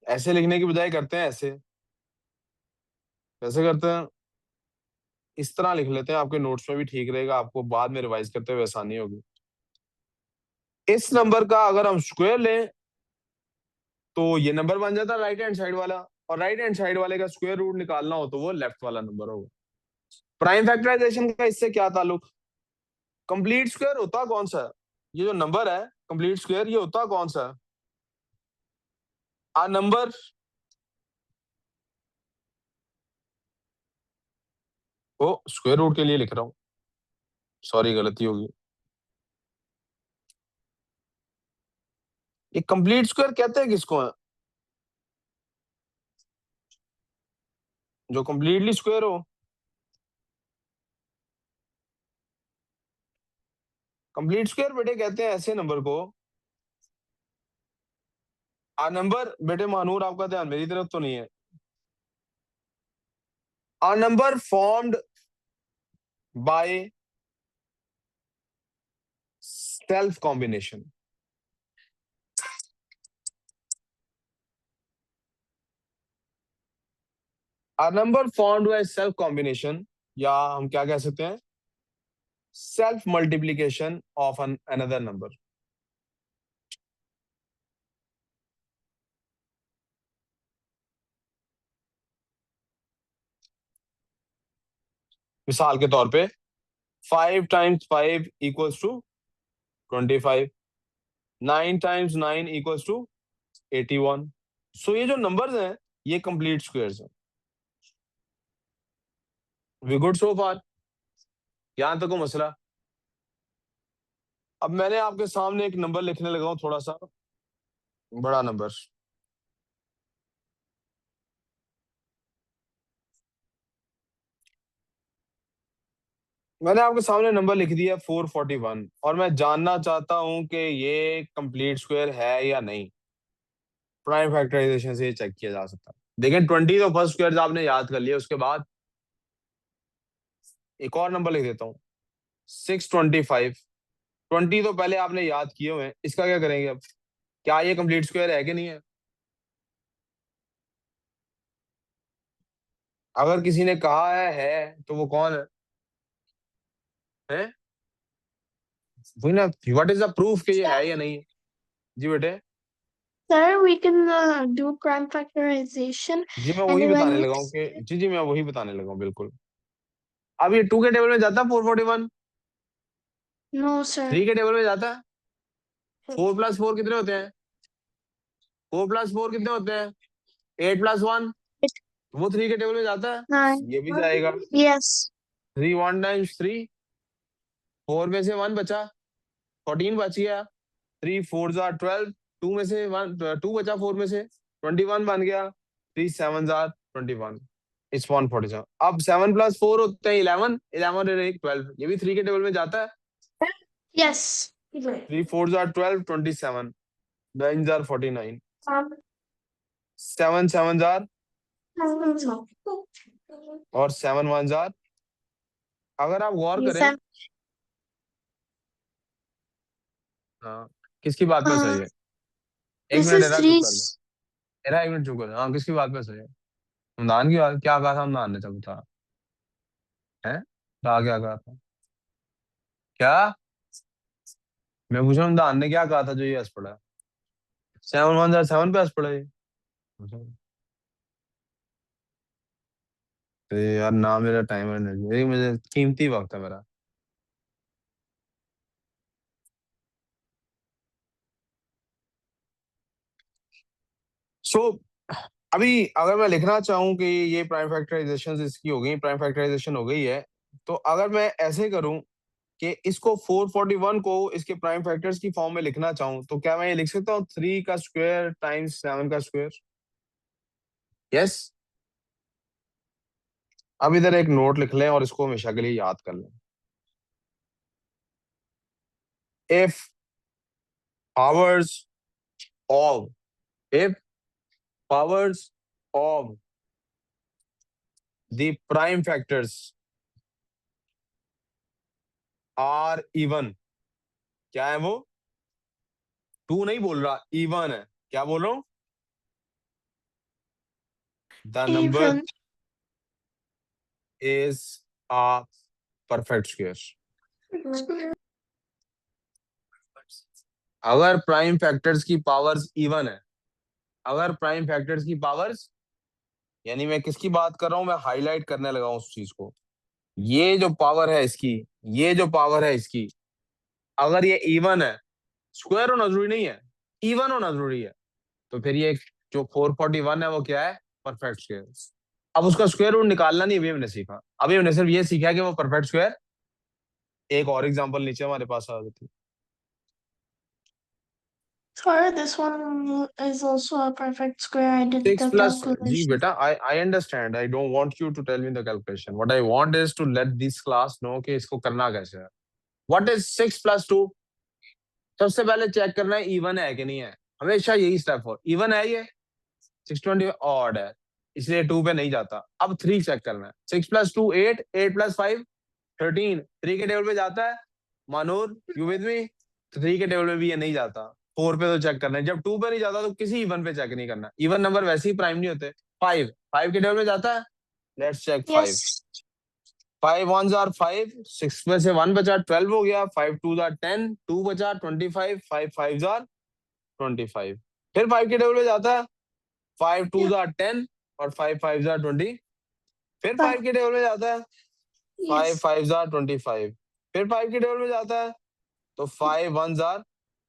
ऐसे लिखने की बजाय करते हैं ऐसे। कैसे करते हैं? इस तरह लिख लेते हैं, आपके नोट्स में भी ठीक रहेगा, आपको बाद में रिवाइज करते हुए आसानी होगी। इस नंबर का अगर हम स्क्वायर लें तो ये नंबर बन जाता है राइट हैंड साइड वाला, और राइट हैंड साइड वाले का स्क्वायर रूट निकालना हो तो वो लेफ्ट वाला नंबर होगा। प्राइम फैक्टराइजेशन का इससे क्या ताल्लुक? कंप्लीट स्क्वायर होता कौन सा है? ये जो नंबर है कंप्लीट स्क्वायर, ये होता कौन सा है? A number, O square root के लिए लिख रहा हूँ, सॉरी गलती होगी। ये कंप्लीट स्क्वायर कहते हैं किसको है? जो कंप्लीटली स्क्वायर हो। कंप्लीट स्क्वायर बेटे कहते हैं ऐसे नंबर को। आ नंबर बेटे महानूर, आपका ध्यान मेरी तरफ तो नहीं है। A number formed by self combination. A number formed by self combination, या हम क्या कह सकते हैं, self multiplication of an another number. मिसाल के तौर पे 5 times 5 equals to 25, 9 times 9 equals to 81। So ये जो नंबर्स हैं ये कंप्लीट स्क्वायर्स हैं। We good so far? यहां तक को मसला। अब मैंने आपके सामने एक नंबर लिखने लगा हूं, थोड़ा सा बड़ा नंबर। मैंने आपके सामने नंबर लिख दिया 441, और मैं जानना चाहता हूं कि ये कंप्लीट स्क्वायर है या नहीं। प्राइम फैक्टराइजेशन से ये चेक किया जा सकता है। देखें 20 तो फर्स्ट स्क्वायर आपने याद कर लिया, उसके बाद एक और नंबर लिख देता हूँ 625। 20 तो पहले आपने याद किए हुए हैं, इसका क्या करेंगे अब? क्या ये कंप्लीट स्क्वायर है कि नहीं है? अगर किसी ने कहा है तो वो कौन है? हैं? वही ना, व्हाट इज द प्रूफ कि ये है या नहीं है? जी बेटे। Sir, we can do prime factorization, जी मैं and वही when बताने we लगा हूँ कि जी मैं वही बताने लगा हूँ बिल्कुल। अब ये 2 के टेबल में जाता है 441? no, sir. 3 के टेबल में जाता है? 4 + 4 कितने होते हैं? 4 + 4 कितने होते हैं? 8 + 1, वो 3 के टेबल में जाता है? Nine. ये भी जाएगा। Yes. 3 1 टाइम्स 3, 4 में से 1 बचा, 14 बच गया। 3 4 जार 12, 2 में से 1 2 बचा, 4 में से 21 बन गया। 3 7 जार 21, इट्स 147। अब 7 + 4 होते हैं 11, 11 और 1 12, ये भी 3 के टेबल में जाता है। Yes. 3 4 जार 12, 27, 9 जार 49, 7 7 जार, और 7 1 जार। अगर आप गौर Yes, करें, हाँ, किसकी बात में सही है? एक this मिनट is एरा चुप three. कर दो, एरा एक मिनट चुप कर दो। हाँ किसकी बात में सही है? हमदान की बात, क्या कहा था हमदान ने तब था? है क्या क्या कहा था? क्या? मैं पूछ रहा हूँ हमदान ने क्या कहा था जो ये हंस पड़ा? 7 1 जार 7 पे हंस पड़ा ये? तो यार ना, मेरा टाइमर नहीं, मुझे कीमती वक्त है मेरा। सो अभी अगर मैं लिखना चाहूं कि ये प्राइम फैक्टराइजेशन इसकी हो गई, प्राइम फैक्टराइजेशन हो गई है, तो अगर मैं ऐसे करूं कि इसको 441 को इसके प्राइम फैक्टर्स की फॉर्म में लिखना चाहूं, तो क्या मैं ये लिख सकता हूँ 3 का स्क्वायर टाइम्स 7 का स्क्वायर? यस। अब इधर एक नोट लिख लें और इसको हमेशा के लिए याद कर लें। If powers of if powers of the prime factors are even, क्या है वो? टू नहीं बोल रहा, इवन है। क्या बोल रहा हूं? The number Even. Is a perfect square. अगर प्राइम फैक्टर्स की पावर्स इवन है, अगर प्राइम फैक्टर्स की पावर्स, यानी मैं किसकी बात कर रहा हूं, मैं हाईलाइट करने लगा हूं उस चीज को। ये जो पावर है इसकी, ये जो पावर है इसकी, अगर ये इवन है, स्क्वायर होना जरूरी नहीं है, इवन होना जरूरी है, तो फिर ये जो 441 है वो क्या है? Perfect square. अब उसका स्क्वायर रूट निकालना नहीं, अभी हमने सीखा। अभी हमने सिर्फ ये सीखा कि वो परफेक्ट स्क्वायर। एक और एग्जांपल नीचे हमारे पास आ जाती है। Sorry, this one is also a perfect square. I did six the plus G calculation. बेटा, I understand, I don't want you to tell me the calculation, what I want is to let this class know कि इसको करना कैसे है। व्हाट इज 6 + 2? सबसे पहले चेक करना है इवन है कि नहीं है, हमेशा यही स्टेप हो। इवन है ये 620, ऑड है, इसलिए 2 पे नहीं जाता। अब 3 चेक करना है। 6 + 2 8, 8 + 5 13, 3 के टेबल पे जाता है। Manur, you with me? 3 के टेबल में भी ये नहीं जाता। 4 पे तो चेक करना है। जब 2 पे नहीं जाता तो किसी इवन पे चेक नहीं करना। इवन नंबर वैसे ही प्राइम नहीं होते। 5 5 के टेबल में जाता है। Let's check 5। Yes. 5 1s are 5, 6 में से 1 बचा 12 हो गया, 5 2s आर 10, 2 बचा 25, 5 5s आर 25। फिर 5 के टेबल में जाता है। 5 Yeah. 2s आर 10 और 5 5s आर 20। फिर 5 But के टेबल में जाता है। 5 yes. 5s are 25। फिर 5 के टेबल में जाता है, तो 5 1s आर।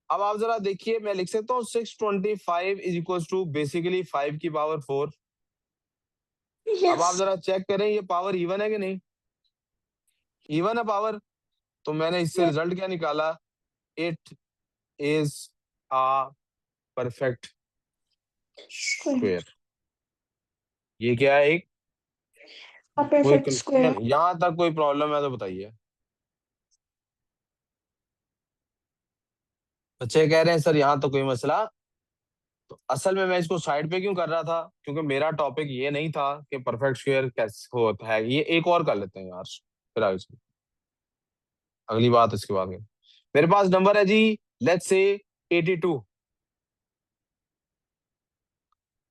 अब आप जरा देखिए, मैं लिख सकता हूँ 625 इज इक्वल टू बेसिकली 5 की पावर 4। अब आप Yes. जरा चेक करें ये पावर इवन है कि नहीं? इवन है पावर। तो मैंने इससे Yes. रिजल्ट क्या निकाला? It is a perfect Square. Square. ये क्या है? एक A कोई perfect square. कंफ्यूजन यहां तक, कोई प्रॉब्लम है तो बताइए। बच्चे कह रहे हैं सर यहां तो कोई मसला। तो असल में मैं इसको साइड पे क्यों कर रहा था, क्योंकि मेरा टॉपिक ये नहीं था कि परफेक्ट स्क्वायर कैसे होता है। ये एक और कर लेते हैं यार, फिर आगे अगली बात इसके बाद में। मेरे पास नंबर है जी, लेट्स से 82।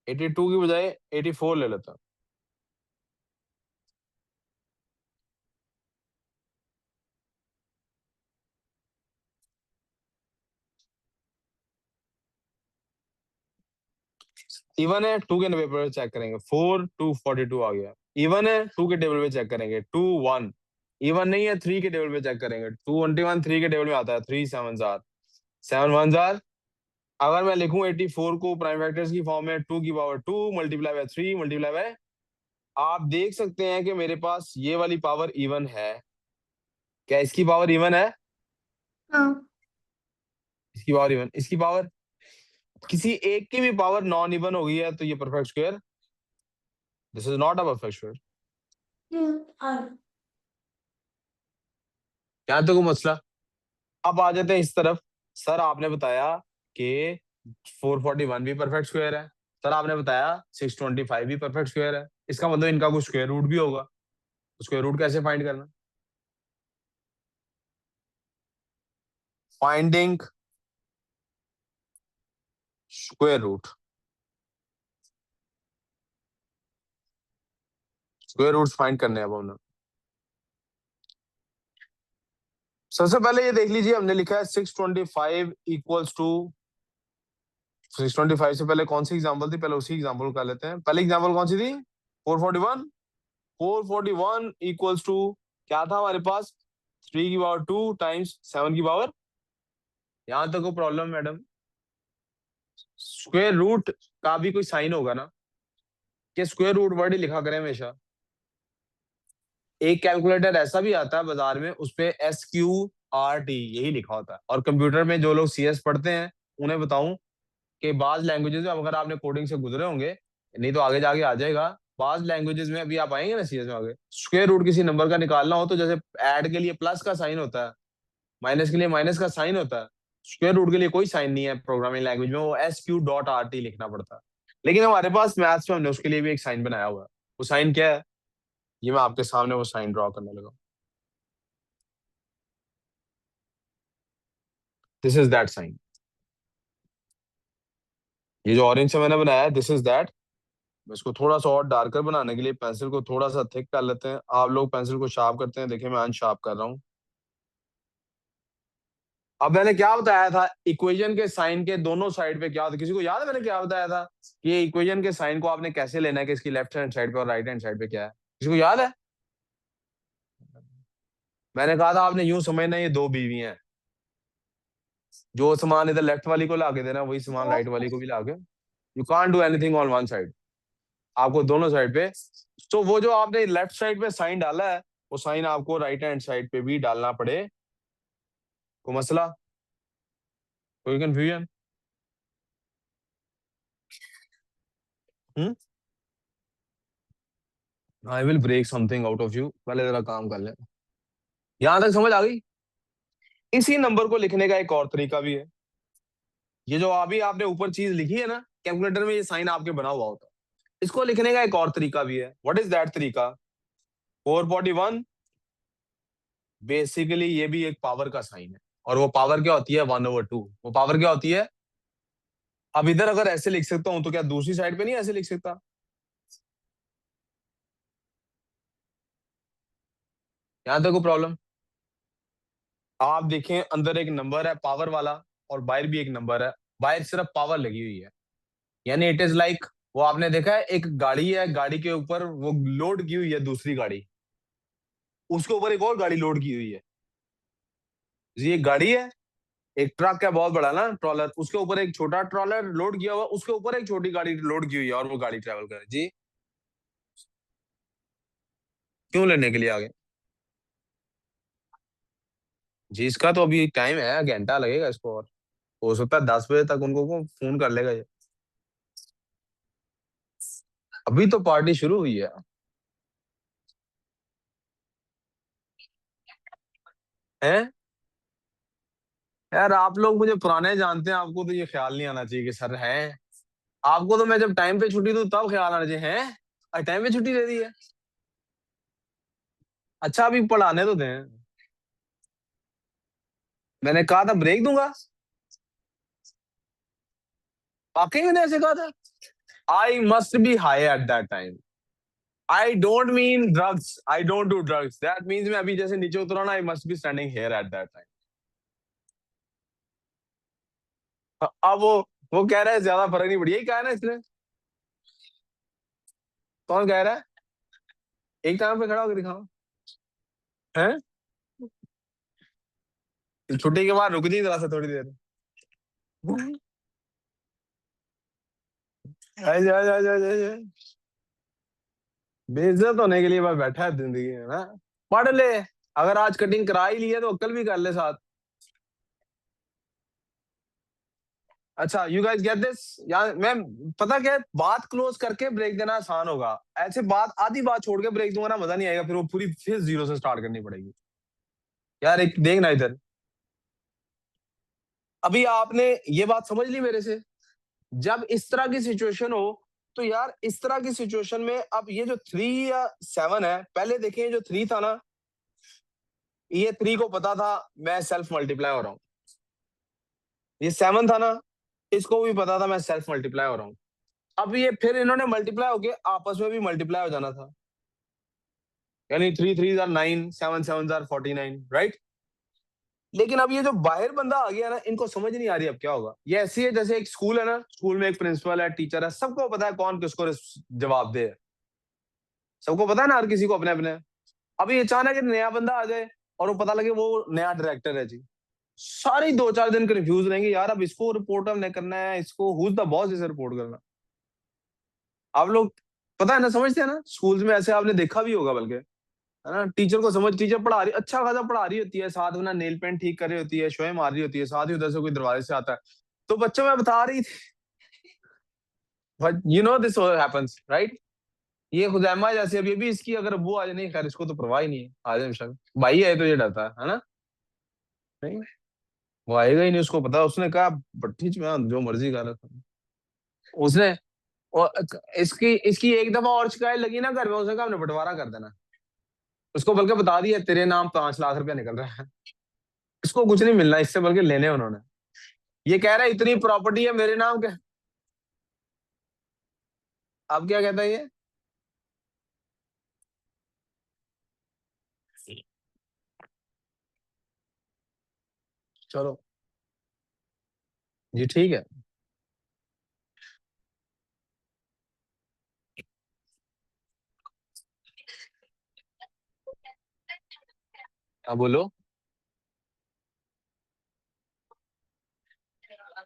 82 की बजाय 84 ले लेता। इवन है, 2 के टेबल पे चेक करेंगे। 4 2 42 आ गया। इवन है, 2 के टेबल पे चेक करेंगे। 2 1। इवन नहीं है, 3 के टेबल पे चेक करेंगे। 2 21 3 के टेबल में आता है। 3 7 जार 7 1 जार। अगर मैं लिखूं 84 को प्राइम फैक्टर्स की फॉर्म में, 2 की power 2 multiply by 3 multiply by, आप देख सकते हैं कि मेरे पास ये वाली पावर इवन है। क्या इसकी पावर इवन है? No. इसकी पावर इवन, इसकी पावर, किसी एक की भी पावर नॉन इवन हो गई है तो ये perfect square, this is not a perfect square. Yeah. यहाँ तो कोई मसला। अब आ जाते हैं इस तरफ। सर आपने बताया कि 441 भी परफेक्ट स्क्वायर है। सर आपने बताया 625 भी परफेक्ट स्क्वायर है। इसका मतलब इनका कुछ स्क्वायर रूट भी होगा। स्क्वायर रूट कैसे फाइंड करना? Finding square root. Square root find करने हैं अब हमने। सबसे पहले ये देख लीजिए, हमने लिखा है 625 इक्वल्स टू 625 से पहले कौन सी एग्जांपल थी, पहले उसी एग्जांपल कर लेते हैं। पहली एग्जांपल कौन सी थी? 441। 441 इक्वल्स टू क्या था हमारे पास? 3 की पावर 2 टाइम्स 7 की पावर। यहां तक को प्रॉब्लम मैडम? स्क्वायर रूट का भी कोई साइन होगा ना, कि स्क्वायर रूट वर्ड ही लिखा करें हमेशा। एक कैलकुलेटर ऐसा भी आता है बाजार में, उस पे SQRT यही लिखा होता है। और कंप्यूटर में जो लोग CS पढ़ते हैं उन्हें बताऊं कि बाज लैंग्वेजेस में, अगर आपने कोडिंग से गुजरे होंगे, नहीं तो आगे जाके आ जाएगा, बाज लैंग्वेजेस में अभी आप आएंगे ना CS में आगे, स्क्वायर रूट किसी नंबर का निकालना हो तो जैसे ऐड के लिए प्लस का साइन होता है, माइनस के लिए माइनस का साइन होता है, स्क्वायर रूट के लिए कोई साइन नहीं है प्रोग्रामिंग लैंग्वेज में, वो SQ.RT लिखना पड़ता है। लेकिन हमारे पास मैथ्स में हमने उसके लिए भी एक साइन बनाया हुआ है। वो साइन क्या है, ये मैं आपके सामने वो साइन ड्रॉ करने लगा। This is that sign. ये जो ऑरेंज से मैंने बनाया है, दिस इज दैट। इसको थोड़ा सा और डार्कर बनाने के लिए पेंसिल को थोड़ा सा थिक कर लेते हैं। आप लोग पेंसिल को शार्प करते हैं, देखिए मैं अनशार्प कर रहा हूँ। अब मैंने क्या बताया था, इक्वेशन के साइन के दोनों साइड पे क्या होता है, किसी को याद है मैंने क्या बताया था कि ये इक्वेशन के साइन को आपने कैसे लेना है, कि इसकी लेफ्ट हैंड साइड पे और राइट हैंड साइड पे क्या है, किसी को याद है? मैंने कहा था आपने यूं समझना है, ये दो बीवी हैं, जो सामान इधर लेफ्ट वाली को लाके देना वही सामान राइट वाली को भी लाके, you can't do anything on one side, आपको दोनों साइड पे। तो वो जो आपने लेफ्ट साइड पे साइन डाला है, वो साइन आपको राइट हैंड साइड पे भी डालना पड़े। कोई मसला, कोई confusion? I will break something out of you, पहले जरा काम कर लें। यहां तक समझ आ गई? इसी नंबर को लिखने का एक और तरीका भी है। ये जो अभी आपने ऊपर चीज लिखी है ना, कैलकुलेटर में ये साइन आपके बना हुआ होता है, इसको लिखने का एक और तरीका भी है। व्हाट इज दैट तरीका? 441, बेसिकली ये भी एक पावर का साइन है। और वो पावर क्या होती है? 1/2। वो पावर क्या होती है? अब इधर अगर ऐसे लिख सकता हूं तो क्या दूसरी साइड पे नहीं ऐसे लिख सकता? यहां तक को प्रॉब्लम? आप देखें, अंदर एक नंबर है पावर वाला, और बाहर भी एक नंबर है, बाहर सिर्फ पावर लगी हुई है। यानी इट इज लाइक, वो आपने देखा है एक गाड़ी है, गाड़ी के ऊपर वो लोड की हुई है दूसरी गाड़ी, उसके ऊपर एक और गाड़ी लोड की हुई है। ये एक गाड़ी है, एक ट्रक है बहुत बड़ा ना, ट्रॉलर, उसके ऊपर एक छोटा ट्रॉलर लोड किया हुआ, उसके ऊपर एक छोटी गाड़ी लोड की हुई है, और वो गाड़ी ट्रेवल करे जी। क्यों लेने के लिए आ गए जी? इसका तो अभी टाइम है, घंटा लगेगा इसको, और हो सकता है 10 बजे तक उनको को फोन कर लेगा ये। अभी तो पार्टी शुरू हुई है। हैं? यार आप लोग मुझे पुराने जानते हैं, आपको तो ये ख्याल नहीं आना चाहिए कि सर हैं। आपको तो मैं जब टाइम पे छुट्टी दूं तब ख्याल आना चाहिए, हैं और टाइम पे छुट्टी दे दी है। अच्छा अभी पढ़ाने तो दें। मैंने कहा था ब्रेक दूंगा, वाकई मैंने ऐसे कहा था। I must be high at that time. I don't mean drugs, I don't do drugs, that means मैं अभी जैसे नीचे उतरा ना, I must be standing here at that time. अब वो कह रहा है ज्यादा फर्क नहीं पड़ी, यही कहा है ना इसने। कौन कह रहा है? एक टाइम पे खड़ा होकर दिखाओ। हैं? छुट्टी के बाद रुक जी जरा सा थोड़ी देर। आजा आजा आजा आजा आजा। बेइज्जत होने के लिए बस बैठा है जिंदगी में ना। पढ़ ले, अगर आज कटिंग करा ही ली है तो कल भी कर ले साथ। अच्छा यू गाइस गेट दिस। यार मैं, पता क्या है, बात क्लोज करके ब्रेक देना आसान होगा, ऐसे बात आधी बात छोड़ के ब्रेक दूंगा ना मजा नहीं आएगा, फिर वो पूरी फिर जीरो से स्टार्ट करनी पड़ेगी। यार एक देखना इधर, अभी आपने ये बात समझ ली मेरे से। जब इस तरह की सिचुएशन हो, तो यार इस तरह की सिचुएशन में अब ये जो 3 या 7 है, पहले देखें जो 3 था ना, ये 3 को पता था मैं सेल्फ मल्टीप्लाई हो रहा हूँ। ये 7 था ना, इसको भी पता था मैं सेल्फ मल्टीप्लाई हो रहा हूँ। अब ये फिर इन्होंने मल्टीप्लाई होके आपस में भी मल्टीप्लाई हो जाना था। यानी 3 3 9, 7 7 49, राइट। लेकिन अब ये जो बाहर बंदा आ गया ना, इनको समझ नहीं आ रही अब क्या होगा। ये ऐसी है जैसे एक स्कूल है ना, स्कूल में एक प्रिंसिपल है, टीचर है, सबको पता है कौन किसको जवाब दे। सबको पता है ना, हर किसी को अपने अपने। अभी अचानक एक नया बंदा आ जाए और वो पता लगे वो नया डायरेक्टर है जी, सारी 2 4 दिन कंफ्यूज रहेंगे, यार अब इसको रिपोर्ट हमने करना है, इसको हुज द बॉस इसे रिपोर्ट करना। आप लोग पता है ना, समझते हैं ना, स्कूल्स में ऐसे आपने देखा भी होगा बल्कि, है ना, टीचर को समझ, टीचर पढ़ा रही, अच्छा खासा पढ़ा रही होती है, साथ में ना नेल पेंट ठीक कर रही होती है, शोएं मार रही होती है, साथ ही उधर से कोई दरवाजे से आता है, तो बच्चों में बता रही थी, but you know this happens right. ये खुजैमा जैसे अभी अभी इसकी अगर वो आ जाए, नहीं खैर इसको तो परवाह ही नहीं है, आ जाए बेशक, भाई है तो ये डरता है ना, नहीं वो आएगा ही नहीं, उसको पता, उसने कहा भट्टी में जो मर्जी कर, उसने, और इसकी इसकी एक दफा और शिकायत लगी ना घर में, उसने कहा हमने बंटवारा कर देना, उसको बल्कि बता दिया तेरे नाम 5 लाख रुपया निकल रहा है, इसको कुछ नहीं मिलना इससे, बल्कि लेने उन्होंने, ये कह रहा है इतनी प्रॉपर्टी है मेरे नाम के। अब क्या कहता है ये, चलो जी ठीक है। अब बोलो।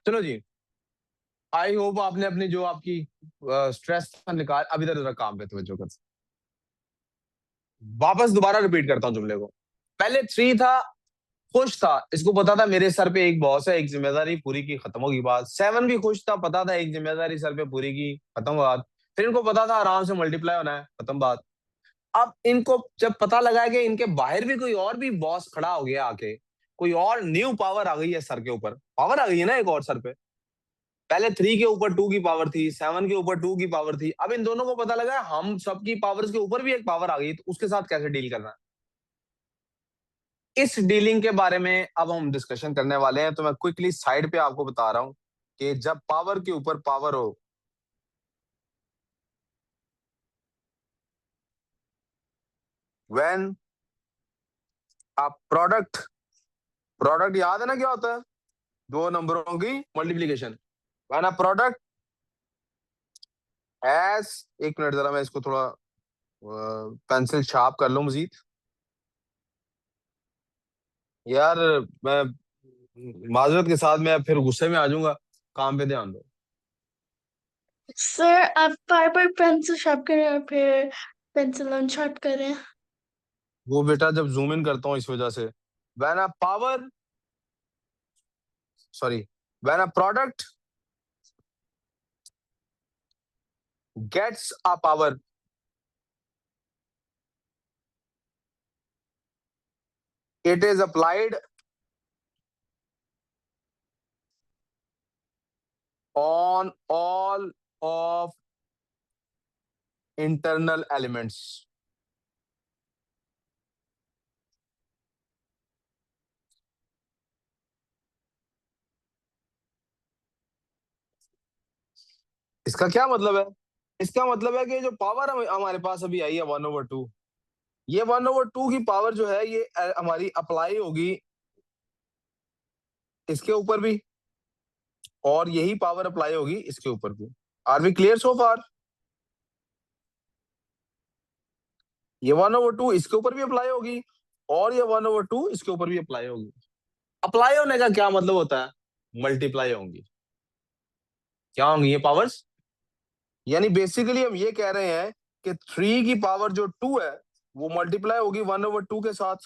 चलो जी, आई होप आपने अपनी जो आपकी स्ट्रेस निकाल, अब इधर उधर काम पे तवज्जो कर, वापस दोबारा रिपीट करता हूँ जुमले को। पहले 3 था, खुश था, इसको पता था मेरे सर पे एक बॉस है, एक जिम्मेदारी पूरी की, खत्म होगी बात। 7 भी खुश था, पता था एक जिम्मेदारी सर पे पूरी की, खत्म बात। फिर इनको पता था आराम से मल्टीप्लाई होना है, खत्म बात। अब इनको जब पता लगा कि इनके बाहर भी कोई और भी बॉस खड़ा हो गया आके, कोई और न्यू पावर आ गई है सर के ऊपर, पावर आ गई है ना एक और सर पे, पहले 3 के ऊपर 2 की पावर थी, 7 के ऊपर 2 की पावर थी, अब इन दोनों को पता लगा हम सबकी पावर्स के ऊपर भी एक पावर आ गई, तो उसके साथ कैसे डील करना है, इस डीलिंग के बारे में अब हम डिस्कशन करने वाले हैं। तो मैं क्विकली साइड पे आपको बता रहा हूं कि जब पावर के ऊपर पावर हो, व्हेन आप प्रोडक्ट, प्रोडक्ट याद है ना क्या होता है, दो नंबरों की multiplication, when a product has, एक मिनट जरा मैं इसको थोड़ा पेंसिल शार्प कर लूं मजीद, यार मैं माजरत के साथ मैं फिर गुस्से में आ जाऊंगा, काम पे ध्यान दो। सर आप बार बार पेंसिल शार्प करें और फिर पेंसिल अनशार्प करें। वो बेटा जब जूम इन करता हूँ इस वजह से, when a power, sorry, when a product gets a power, it is applied on all of internal elements। इसका क्या मतलब है, इसका मतलब है कि जो पावर हमारे पास अभी आई है 1/2, ये 1/2 की पावर जो है ये हमारी अप्लाई होगी इसके ऊपर भी, और यही पावर अप्लाई होगी इसके ऊपर भी। आर वी क्लियर सो फार, ये 1/2 इसके ऊपर भी अप्लाई होगी, और ये 1/2 इसके ऊपर भी अप्लाई होगी। अप्लाई होने का क्या मतलब होता है, मल्टीप्लाई होंगी, क्या होंगी ये पावर्स, यानी बेसिकली हम ये कह रहे हैं कि 3 की पावर जो 2 है वो मल्टीप्लाई होगी 1/2 के साथ,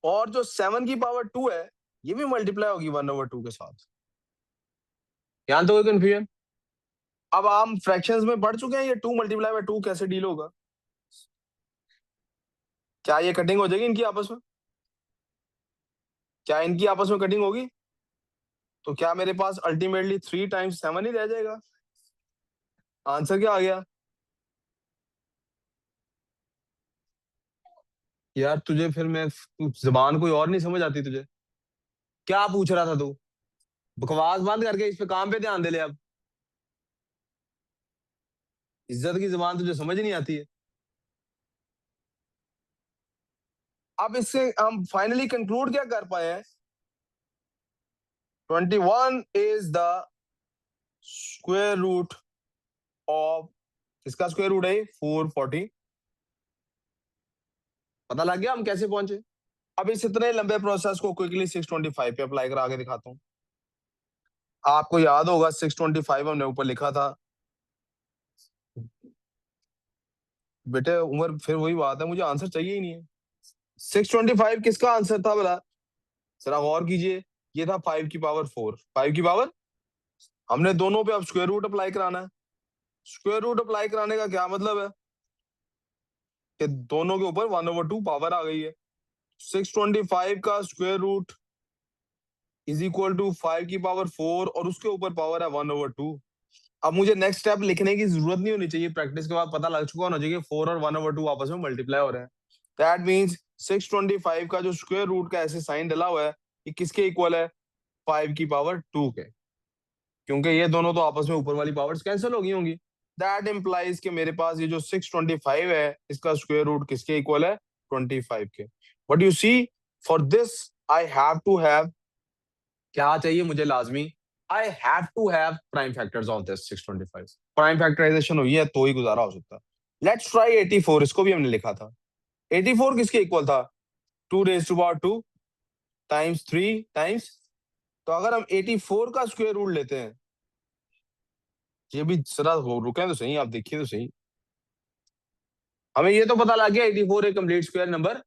और जो 7 की पावर 2 है ये भी मल्टीप्लाई होगी 1/2 के साथ। यहाँ तो कोई कंफ्यूजन, अब हम फ्रैक्शंस में पढ़ चुके हैं ये 2 मल्टीप्लाई बाय 2 कैसे डील होगा, क्या ये कटिंग हो जाएगी इनकी आपस में, क्या इनकी आपस में कटिंग होगी, तो क्या मेरे पास अल्टीमेटली 3 टाइम्स 7 ही रह जाएगा, आंसर क्या आ गया। यार तुझे फिर मैं, जबान कोई और नहीं समझ आती तुझे, क्या पूछ रहा था तू, बकवास बंद करके इस पे काम पे ध्यान दे ले अब, इज्जत की जबान तुझे समझ नहीं आती है। अब इससे हम फाइनली कंक्लूड क्या कर पाए हैं, 21 is the square root of, इसका स्क्वायर रूट है 440, पता लग गया हम कैसे पहुंचे। अब इस इतने लंबे प्रोसेस को क्विकली 625 पे अप्लाई करा के दिखाता हूँ। आपको याद होगा 625 हमने ऊपर लिखा था, बेटे उमर, फिर वही बात है, मुझे आंसर चाहिए ही नहीं है। 625 किसका आंसर था बोला? जरा गौर कीजिए, ये था 5 की पावर 4, 5 की पावर। हमने दोनों पे अब स्क्वायर रूट अप्लाई कराना है। स्क्वायर रूट अप्लाई कराने का क्या मतलब है कि दोनों के ऊपर 1/2 पावर आ गई है। 625 का square root is equal to 5 की पावर 4 और उसके ऊपर पावर है 1/2। अब मुझे नेक्स्ट स्टेप लिखने की जरूरत नहीं होनी चाहिए, प्रैक्टिस के बाद पता लग चुका होना चाहिए 4 और 1/2 आपस में मल्टीप्लाई हो रहे हैं। दैट मीन्स 625 का जो स्क्वायर रूट का ऐसे साइन डला हुआ है, ये किसके इक्वल है? 5 की पावर 2 के, क्योंकि ये दोनों तो आपस में ऊपर वाली पावर्स कैंसिल हो गई होंगी। दैट इम्प्लाइज कि मेरे पास ये जो 625 है, इसका स्क्वायर रूट किसके इक्वल है? 25 के। But you see, for this I have to have, क्या चाहिए मुझे लाजमी? I have to have prime factors of this 625। Prime factorization हुई है तो ही गुजारा हो सकता है। लेट्स ट्राई 84, इसको भी हमने लिखा था। 84 किसके इक्वल था? 2 raised to power 2 times 3 times, तो अगर हम 84 का स्क्वायर रूट लेते हैं, ये भी जरा रुके तो सही, आप देखिए तो सही। हमें ये तो पता लग गया 84 एक कंप्लीट स्क्वायर नंबर।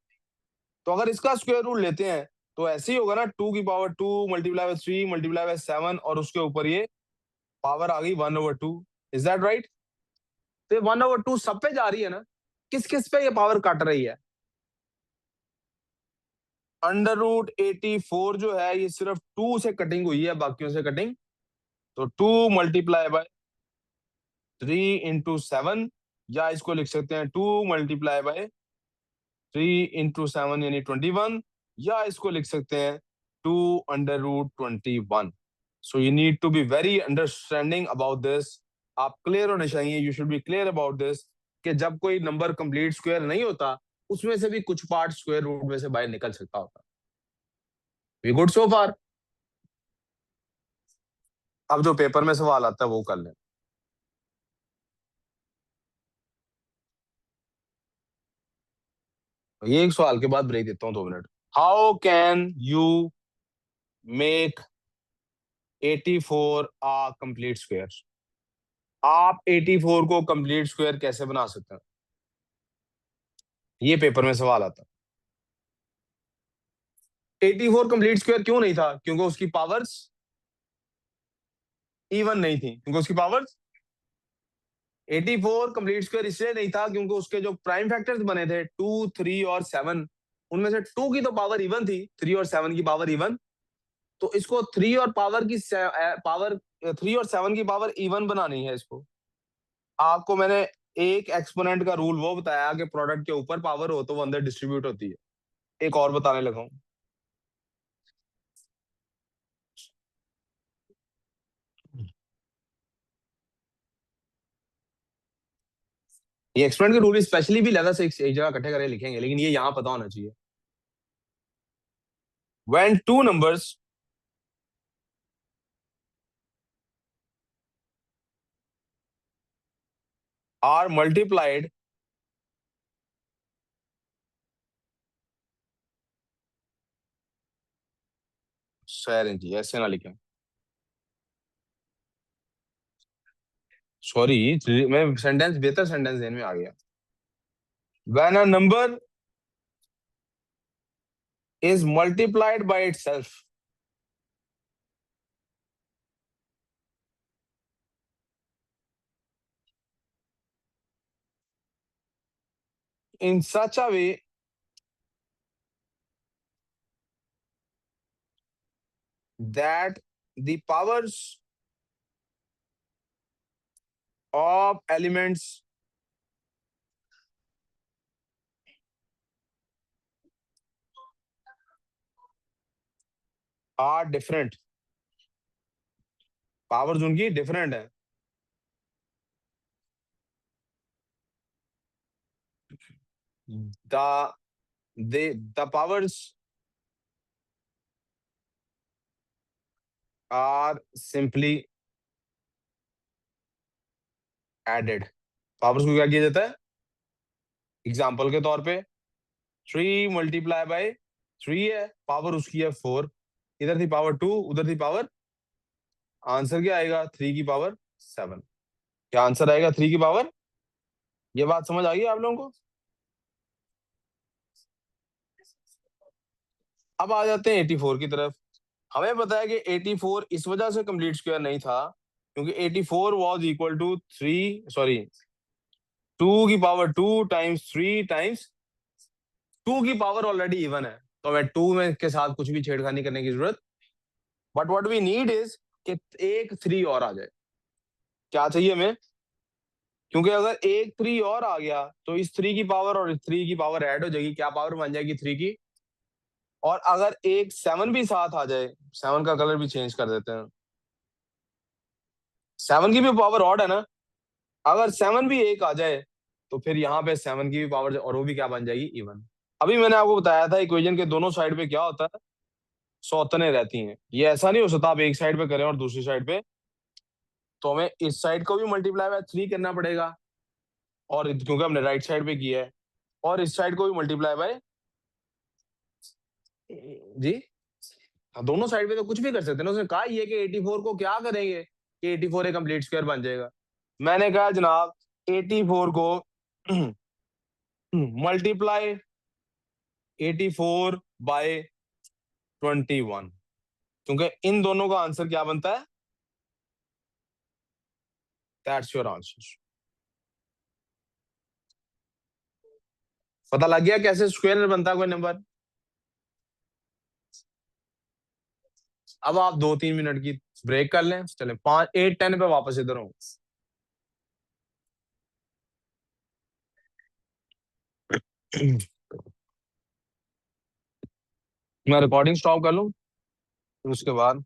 तो अगर इसका स्क्वायर रूट लेते हैं तो ऐसे ही होगा ना, 2 की power 2 multiply by 3 multiply by 7 और उसके ऊपर ये पावर आ गई 1/2। Is that right? तो ये 1/2 सब पे जा रही है ना, किस किस पे ये पावर कट रही है? √84 जो है ये सिर्फ 2 से कटिंग हुई है, बाकियों से कटिंग। तो 2 मल्टीप्लाई बाय 3 into 7, या इसको लिख सकते हैं 2 मल्टीप्लाई बाय 3 into 7 यानी 21, या इसको लिख सकते हैं 2 √21। So you need to be very understanding about this. आप क्लियर होने चाहिए, you should be clear about this, कि जब कोई नंबर कंप्लीट स्क्वायर नहीं होता, उसमें से भी कुछ पार्ट स्क्वायर रूट में से बाहर निकल सकता होता। वी गुड सो फार? अब जो पेपर में सवाल आता है वो कर लें। ये एक सवाल के बाद ब्रेक देता हूँ 2 minute. How can you make 84 a complete square? आप 84 को कंप्लीट स्क्वायर कैसे बना सकते हैं? ये पेपर में सवाल आता है। 84 कंप्लीट स्क्वायर क्यों नहीं था? क्योंकि उसकी पावर्स इवन नहीं थी, क्योंकि उसकी पावर्स 84 कंप्लीट स्क्वायर इसलिए नहीं था क्योंकि उसके जो प्राइम फैक्टर्स बने थे 2, 3 और 7, उनमें से 2 की तो पावर इवन थी, 3 और 7 की पावर इवन। तो इसको 3 और पावर की पावर 3 और 7 की पावर इवन बनानी है इसको। आपको मैंने एक एक्सपोनेंट का रूल वो बताया कि प्रोडक्ट के ऊपर पावर हो तो वो अंदर डिस्ट्रीब्यूट होती है। एक और बताने लगा हूं। ये एक्सपोनेंट के रूल स्पेशली भी लगा से एक जगह इकट्ठे करके लिखेंगे, लेकिन ये यहां पता होना चाहिए। When two numbers are multiplied जी ऐसे ना लिखें, सॉरी मैं सेंटेंस बेहतर सेंटेंस देने में आ गया। When a number is multiplied by itself in such a way that the powers of elements are different, powers उनकी डिफरेंट है, the the powers are simply added। Powers को क्या किया जाता है? एग्जाम्पल के तौर पे 3 मल्टीप्लाई बाय 3 है, पावर उसकी है 4, इधर थी पावर 2, उधर थी पावर, आंसर क्या आएगा? 3 की पावर 7। क्या आंसर आएगा? 3 की पावर, ये बात समझ आ गई आप लोगों को? अब आ जाते हैं 84 की तरफ। हमें पता है कि 84 इस वजह से कंप्लीट स्क्वायर नहीं था क्योंकि 84 वॉज इक्वल टू 2 की पावर 2 टाइम्स 3 टाइम्स 2 की पावर ऑलरेडी इवन है, तो हमें 2 में के साथ कुछ भी छेड़खानी करने की जरूरत। But what we need is कि एक 3 और आ जाए। क्या चाहिए हमें? क्योंकि अगर एक 3 और आ गया तो इस 3 की पावर और इस 3 की पावर ऐड हो जाएगी, क्या पावर बन जाएगी 3 की। और अगर एक 7 भी साथ आ जाए, 7 का कलर भी चेंज कर देते हैं, 7 की भी पावर ऑड है ना, अगर 7 भी एक आ जाए तो फिर यहाँ पे 7 की भी पावर और वो भी क्या बन जाएगी, इवन। अभी मैंने आपको बताया था इक्वेशन के दोनों साइड पे क्या होता है, सौतने रहती हैं। ये ऐसा नहीं हो सकता आप एक साइड पे करें और दूसरी साइड पे, तो हमें इस साइड को भी मल्टीप्लाई बाय 3 करना पड़ेगा, और क्योंकि हमने राइट साइड पे किया है, और इस साइड को भी मल्टीप्लाई बाय, जी हाँ, दोनों साइड पे तो कुछ भी कर सकते हैं ना। उसने कहा ये कि 84 को क्या करेंगे कि 84 एक कंप्लीट स्क्वायर बन जाएगा। मैंने कहा जनाब 84 को मल्टीप्लाई 84 बाय 21, क्योंकि इन दोनों का आंसर क्या बनता है, दैट्स योर आंसर। पता लग गया कैसे स्क्वायर बनता है कोई नंबर? अब आप 2-3 मिनट की ब्रेक कर लें, चले 5 8 10 पे वापस इधर हूँ। मैं रिकॉर्डिंग स्टॉप कर लूँ, फिर उसके बाद